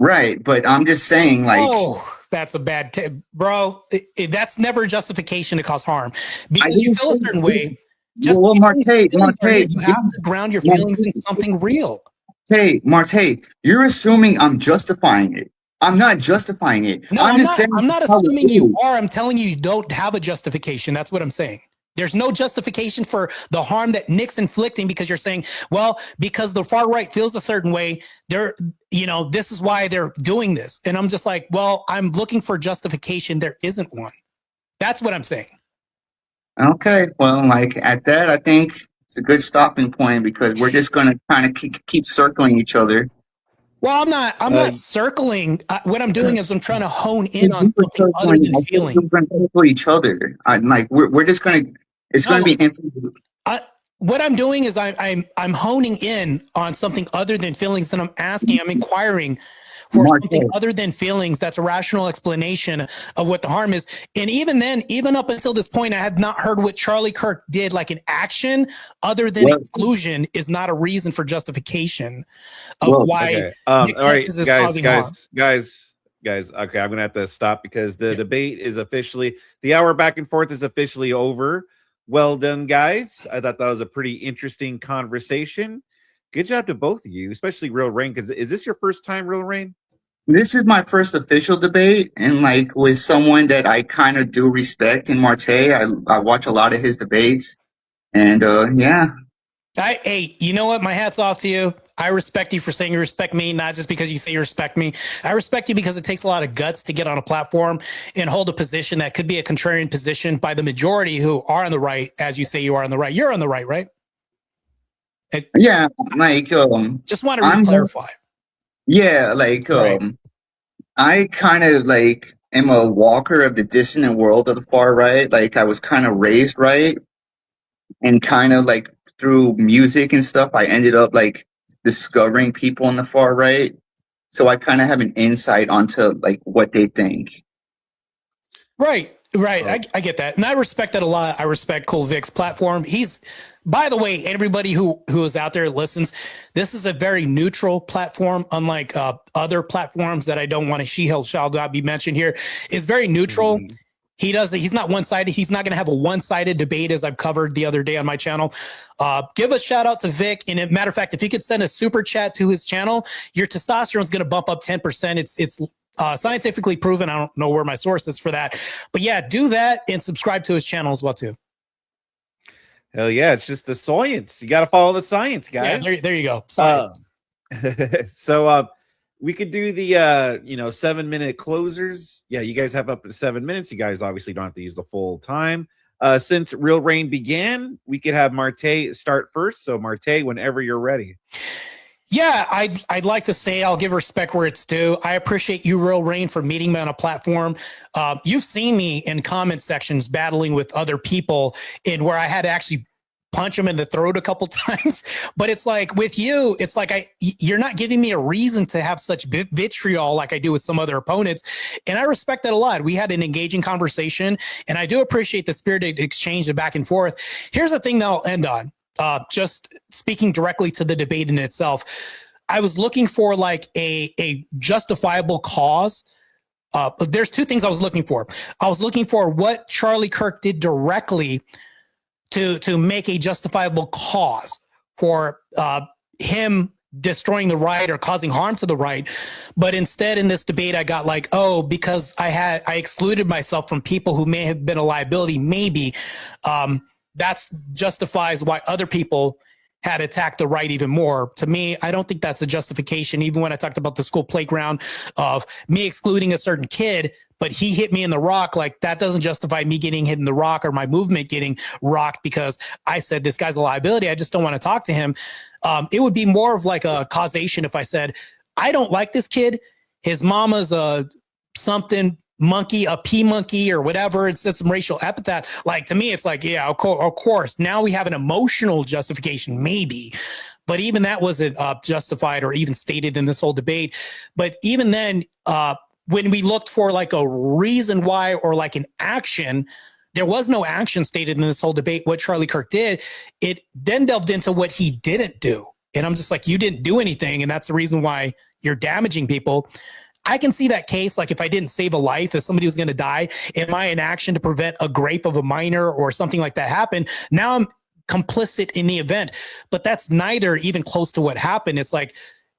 Right, but I'm just saying, like, that's a bad bro. That's never a justification to cause harm because you feel a certain way. Well, Martae, you have to ground your feelings in something real. Hey, Martae, you're assuming I'm justifying it. I'm not justifying it. No, I'm not assuming you are. I'm telling you don't have a justification. That's what I'm saying. There's no justification for the harm that Nick's inflicting because you're saying, well, because the far right feels a certain way, this is why they're doing this. And I'm just like, well, I'm looking for justification. There isn't one. That's what I'm saying. Okay. Well, like at that, I think it's a good stopping point because we're just going to kind of keep circling each other. Well, I'm not circling. What I'm doing is I'm trying to hone in on something other than feelings. For each other. Like we're just going to, it's going to be. What I'm doing is I'm honing in on something other than feelings, and I'm inquiring for something other than feelings. That's a rational explanation of what the harm is. And even then, even up until this point, I have not heard what Charlie Kirk did, like an action other than exclusion is not a reason for justification of why. All right, guys. Okay, I'm gonna have to stop because the debate is officially, the hour back and forth is officially over. Well done, guys. I thought that was a pretty interesting conversation. Good job to both of you, especially Real Rain. Because is this your first time, Real Rain? This is my first official debate, and like with someone that I kind of do respect in Martae. I watch a lot of his debates, and yeah. Hey, you know what? My hat's off to you. I respect you for saying you respect me, not just because you say you respect me. I respect you because it takes a lot of guts to get on a platform and hold a position that could be a contrarian position by the majority who are on the right, as you say you are on the right. You're on the right? Yeah, like just want to clarify. Yeah, like I kind of like am a walker of the dissonant world of the far right. Like I was kind of raised right, and kind of like through music and stuff, I ended up like discovering people on the far right. So I kind of have an insight onto like what they think. Right. I get that. And I respect that a lot. I respect Cool Vic's platform. He's, by the way, everybody who is out there listens, this is a very neutral platform, unlike other platforms that I don't want to, shall not be mentioned here. It's very neutral. Mm-hmm. He's not one-sided. He's not going to have a one-sided debate, as I've covered the other day on my channel. Give a shout out to Vic. And as a matter of fact, if you could send a super chat to his channel, your testosterone is going to bump up 10%. It's scientifically proven. I don't know where my source is for that, but yeah, do that and subscribe to his channel as well too. Hell yeah. It's just the science. You got to follow the science, guys. Yeah, there you go. Science. So, we could do the 7-minute closers. Yeah, you guys have up to 7 minutes. You guys obviously don't have to use the full time. Since Real Rain began, we could have Martae start first. So Martae, whenever you're ready. Yeah, I'd like to say I'll give respect where it's due. I appreciate you, Real Rain, for meeting me on a platform. You've seen me in comment sections battling with other people in where I had to actually punch him in the throat a couple times. But it's like with you, it's like you're not giving me a reason to have such vitriol like I do with some other opponents. And I respect that a lot. We had an engaging conversation, and I do appreciate the spirited exchange and back and forth. Here's the thing that I'll end on. Just speaking directly to the debate in itself, I was looking for like a justifiable cause. There's two things I was looking for. I was looking for what Charlie Kirk did directly to make a justifiable cause for him destroying the right or causing harm to the right. But instead in this debate, I got like, oh, because I excluded myself from people who may have been a liability, maybe that justifies why other people had attacked the right even more. To me, I don't think that's a justification. Even when I talked about the school playground of me excluding a certain kid, but he hit me in the rock, like that doesn't justify me getting hit in the rock or my movement getting rocked because I said this guy's a liability. I just don't want to talk to him. It would be more of like a causation if I said, I don't like this kid. His mama's a something monkey, a pea monkey or whatever. It said some racial epithet. Like to me, it's like, yeah, of course. Now we have an emotional justification, maybe. But even that wasn't justified or even stated in this whole debate. But even then, when we looked for like a reason why or like an action, there was no action stated in this whole debate. What Charlie Kirk did, it then delved into what he didn't do. And I'm just like, you didn't do anything. And that's the reason why you're damaging people. I can see that case. Like if I didn't save a life, if somebody was going to die, am I in action to prevent a grape of a minor or something like that happen? Now I'm complicit in the event, but that's neither even close to what happened. It's like,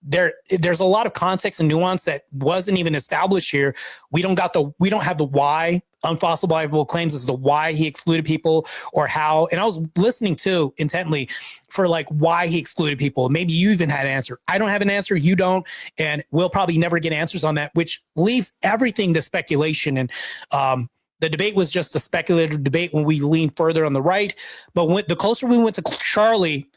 there's a lot of context and nuance that wasn't even established here. We don't have the why. Unfalsifiable claims is the why he excluded people or how. And I was listening to intently for like why he excluded people. Maybe you even had an answer. I don't have an answer. You don't. And we'll probably never get answers on that, which leaves everything to speculation. And the debate was just a speculative debate when we leaned further on the right. But the closer we went to Charlie,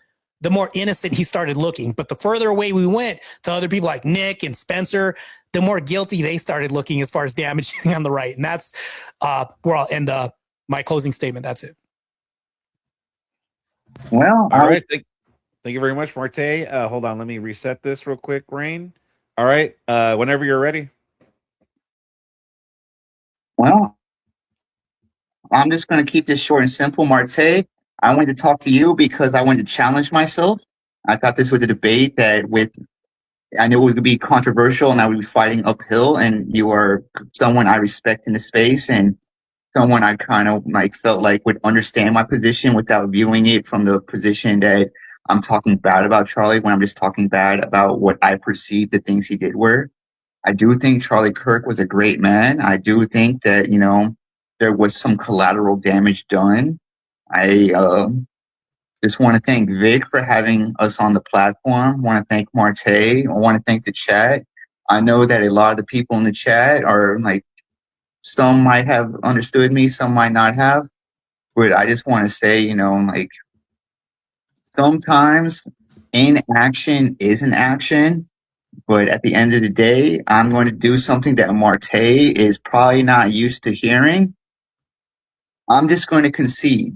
the more innocent he started looking. But the further away we went to other people like Nick and Spencer, the more guilty they started looking as far as damaging on the right. And that's where I'll end my closing statement. That's it. Well, all right. Thank you very much, Martae. Hold on. Let me reset this real quick, Rain. All right. Whenever you're ready. Well, I'm just going to keep this short and simple. Martae, I wanted to talk to you because I wanted to challenge myself. I thought this was a debate that I knew it would be controversial and I would be fighting uphill, and you are someone I respect in the space and someone I kind of felt like would understand my position without viewing it from the position that I'm talking bad about Charlie, when I'm just talking bad about what I perceive the things he did were. I do think Charlie Kirk was a great man. I do think that, there was some collateral damage done. I just want to thank Vic for having us on the platform. I want to thank Martae. I want to thank the chat. I know that a lot of the people in the chat are some might have understood me, some might not have. But I just want to say, sometimes inaction is an action. But at the end of the day, I'm going to do something that Martae is probably not used to hearing. I'm just going to concede,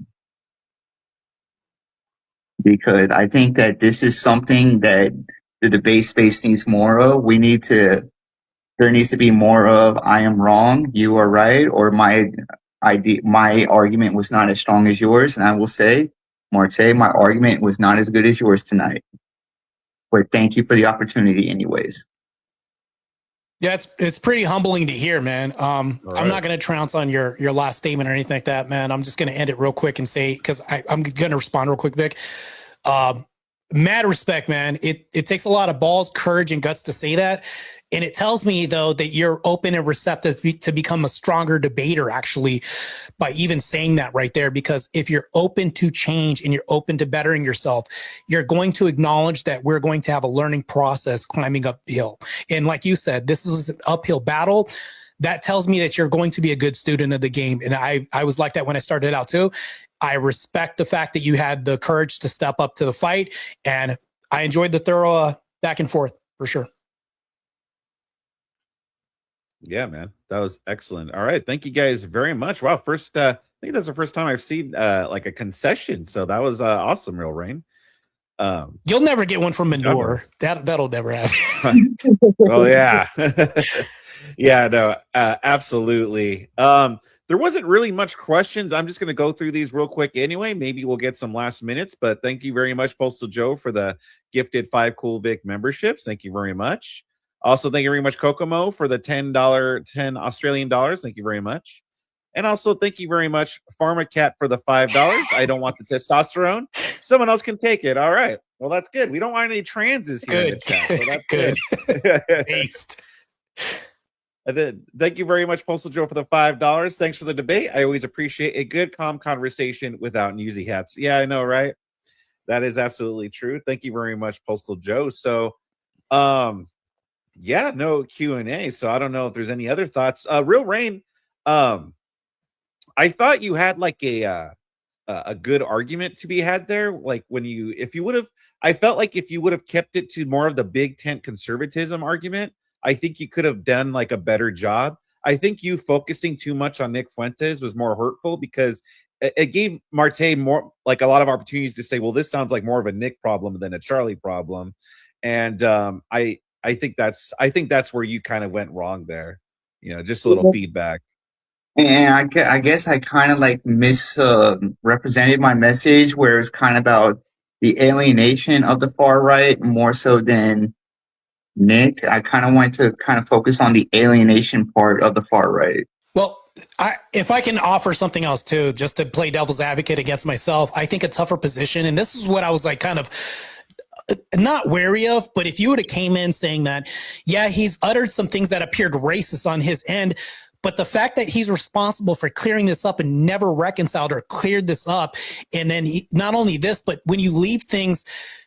because I think that this is something that the debate space needs more of. There needs to be more of, I am wrong, you are right, or my argument was not as strong as yours. And I will say, Martae, my argument was not as good as yours tonight. But thank you for the opportunity anyways. Yeah, it's pretty humbling to hear, man. I'm not going to trounce on your last statement or anything like that, man. I'm just going to end it real quick and say, because I'm going to respond real quick, Vic. Mad respect, man. It takes a lot of balls, courage, and guts to say that. And it tells me, though, that you're open and receptive to become a stronger debater, actually, by even saying that right there. Because if you're open to change and you're open to bettering yourself, you're going to acknowledge that we're going to have a learning process climbing uphill. And like you said, this is an uphill battle. That tells me that you're going to be a good student of the game. And I was like that when I started out, too. I respect the fact that you had the courage to step up to the fight. And I enjoyed the thorough back and forth, for sure. Yeah, man, that was excellent. All right, thank you guys very much. Wow, I think that's the first time I've seen like a concession, so that was awesome, Real Rain. You'll never get one from Manure. That'll never happen. Oh yeah. Yeah, no, absolutely. There wasn't really much questions. I'm just going to go through these real quick anyway. Maybe we'll get some last minutes, but thank you very much, Postal Joe, for the gifted 5 Cool Vic memberships. Thank you very much. Also, thank you very much, Kokomo, for the $10 Australian dollars. Thank you very much. And also, thank you very much, PharmaCat, for the $5. I don't want the testosterone. Someone else can take it. All right. Well, that's good. We don't want any transes here in the chat, so that's good. Based. And then, thank you very much, Postal Joe, for the $5. Thanks for the debate. I always appreciate a good, calm conversation without newsy hats. Yeah, I know, right? That is absolutely true. Thank you very much, Postal Joe. So, yeah, no Q&A. So I don't know if there's any other thoughts. Real Rain, I thought you had like a good argument to be had there. Like I felt like if you would have kept it to more of the big tent conservatism argument, I think you could have done like a better job. I think you focusing too much on Nick Fuentes was more hurtful, because it gave Martae more, like, a lot of opportunities to say, well, this sounds like more of a Nick problem than a Charlie problem. And I think that's where you kind of went wrong there. Just a little feedback. And I guess I kind of misrepresented my message, where it's kind of about the alienation of the far right more so than Nick. I kind of wanted to focus on the alienation part of the far right. Well, if I can offer something else too, just to play devil's advocate against myself, I think a tougher position, and this is what I was like kind of not wary of, but if you would have came in saying that, yeah, he's uttered some things that appeared racist on his end, but the fact that he's responsible for clearing this up and never reconciled or cleared this up, and then not only this, but when you leave things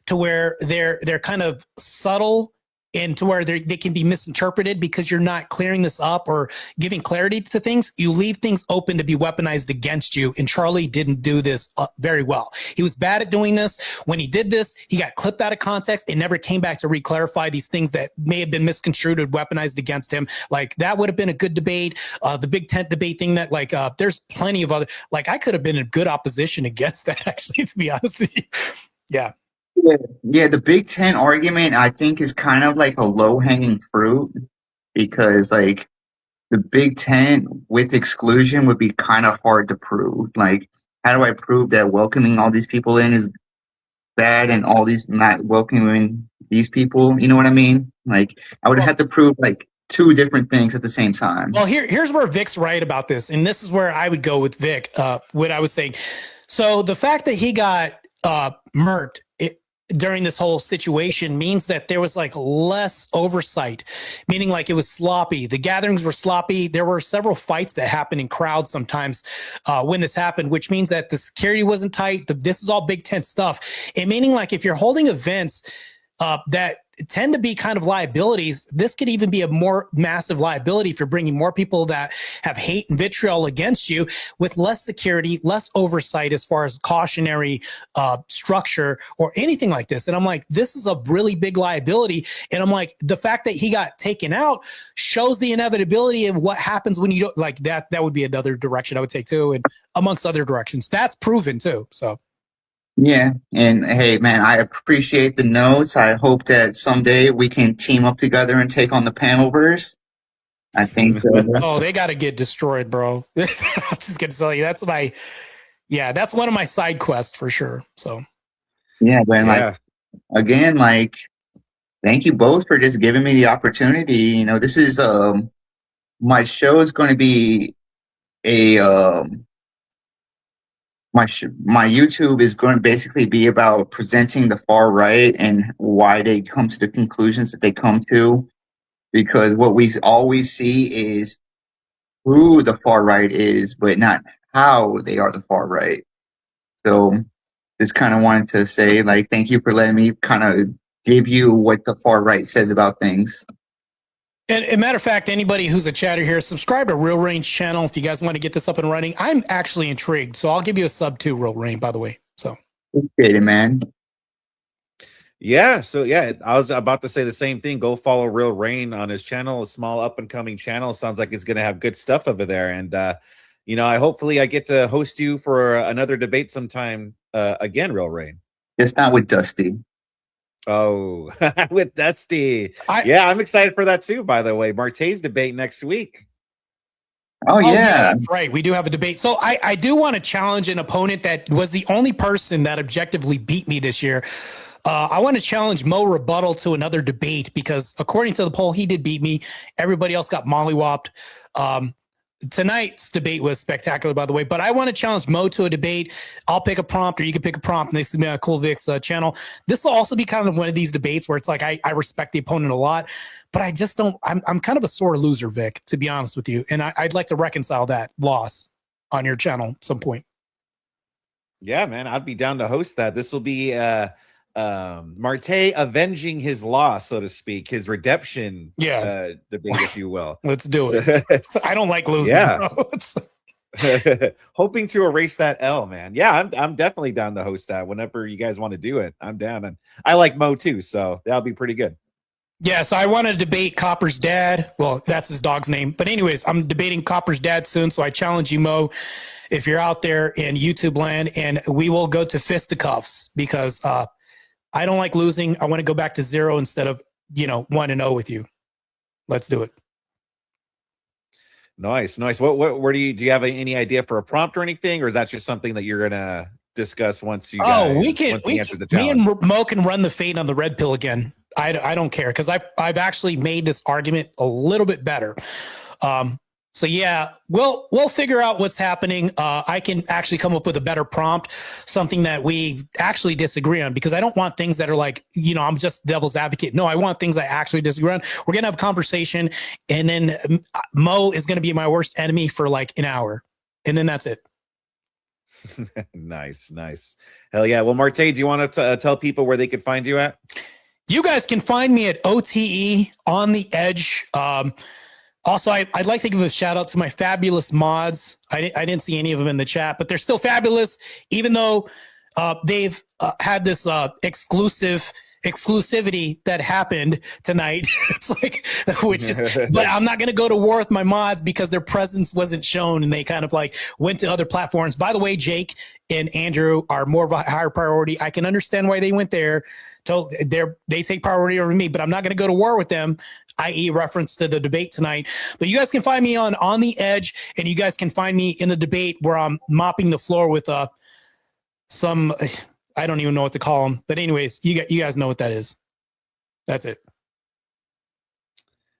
to where they're kind of subtle and to where they can be misinterpreted because you're not clearing this up or giving clarity to things, you leave things open to be weaponized against you. And Charlie didn't do this very well. He was bad at doing this. When he did this, he got clipped out of context and never came back to re-clarify these things that may have been misconstrued and weaponized against him. Like, that would have been a good debate. The big tent debate thing that there's plenty of other, I could have been in good opposition against that, actually, to be honest with you. Yeah. Yeah, the Big Ten argument I think is kind of like a low hanging fruit because like the Big Ten with exclusion would be kind of hard to prove. Like, how do I prove that welcoming all these people in is bad and all these not welcoming these people? You know what I mean? Like, I would have to prove like two different things at the same time. Well, here's where Vic's right about this, and this is where I would go with Vic. What I was saying. So the fact that he got murked during this whole situation means that there was like less oversight, meaning like it was sloppy. The gatherings were sloppy. There were several fights that happened in crowds sometimes when this happened, which means that the security wasn't tight. This is all Big Ten stuff. And meaning like if you're holding events that tend to be kind of liabilities, this could even be a more massive liability if you're bringing more people that have hate and vitriol against you with less security, less oversight as far as cautionary structure or anything like this. And I'm like, this is a really big liability. And I'm like, the fact that he got taken out shows the inevitability of what happens when you don't like that. That would be another direction I would take too. And amongst other directions, that's proven too. So. Yeah, and hey, man, I appreciate the notes. I hope that someday we can team up together and take on the Panelverse. I think. Oh, they got to get destroyed, bro. I'm just gonna tell you, that's one of my side quests for sure. So. Yeah, but like again, like, thank you both for just giving me the opportunity. You know, this is my show is going to be a my YouTube is going to basically be about presenting the far right and why they come to the conclusions that they come to, because what we always see is who the far right is, but not how they are the far right. So just kind of wanted to say, like, thank you for letting me kind of give you what the far right says about things. And a matter of fact, anybody who's a chatter here, subscribe to Real Range channel if you guys want to get this up and running. I'm actually intrigued, so I'll give you a sub too, Real Range, by the way. So appreciate it, man. Yeah, so yeah, I was about to say the same thing. Go follow Real Rain on his channel, a small up and coming channel. Sounds like it's going to have good stuff over there. And you know, hopefully I get to host you for another debate sometime again, Real Rain. Just not with Dusty. Oh, with Dusty. I'm excited for that too, by the way. Martae's debate next week. Oh yeah. Right. We do have a debate. So I do want to challenge an opponent that was the only person that objectively beat me this year. I want to challenge Mo Rebuttal to another debate because according to the poll, he did beat me. Everybody else got mollywopped. Tonight's debate was spectacular, by the way, but I want to challenge Mo to a debate. I'll pick a prompt or you can pick a prompt and they submit a Cool Vic's channel. This will also be kind of one of these debates where it's like, I respect the opponent a lot, but I just don't, I'm kind of a sore loser, Vic, to be honest with you. And I'd like to reconcile that loss on your channel at some point. Yeah, man, I'd be down to host that. This will be, Martae avenging his loss, so to speak, his redemption debate, if you will. Let's do it. So I don't like losing. Yeah. Hoping to erase that L, man. Yeah, I'm definitely down to host that whenever you guys want to do it. I'm down, and I like Mo too, so that'll be pretty good. Yeah, so I want to debate Copper's dad. Well, that's his dog's name. But anyways, I'm debating Copper's dad soon, so I challenge you, Mo, if you're out there in YouTube land, and we will go to fisticuffs because I don't like losing. I want to go back to 0 instead of, 1-0 with you. Let's do it. Nice. Where do you have any idea for a prompt or anything, or is that just something that you're gonna discuss once you? We can. Me and Mo can run the fade on the red pill again. I don't care because I've actually made this argument a little bit better. So yeah, we'll figure out what's happening. I can actually come up with a better prompt, something that we actually disagree on, because I don't want things that are like, I'm just devil's advocate. No, I want things I actually disagree on. We're going to have a conversation, and then Mo is going to be my worst enemy for like an hour, and then that's it. Nice. Hell yeah. Well, Martae, do you want to tell people where they could find you at? You guys can find me at OTE on the Edge. Also, I'd like to give a shout out to my fabulous mods. I didn't see any of them in the chat, but they're still fabulous, even though they've had this exclusive exclusivity that happened tonight. It's like, which is, but I'm not going to go to war with my mods because their presence wasn't shown and they kind of like went to other platforms. By the way, Jake and Andrew are more of a higher priority. I can understand why they went there. They take priority over me, but I'm not going to go to war with them, i.e. reference to the debate tonight. But you guys can find me on the edge, and you guys can find me in the debate where I'm mopping the floor with some, I don't even know what to call them. But anyways, you guys know what that is. That's it.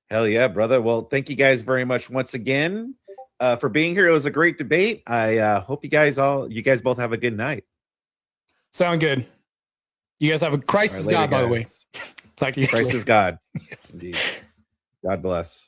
Hell yeah, brother. Well, thank you guys very much once again for being here. It was a great debate. I hope you guys both have a good night. Sound good. You guys have a Christ is God, by the way. Talk to you. Christ is God. Yes. Indeed. God bless.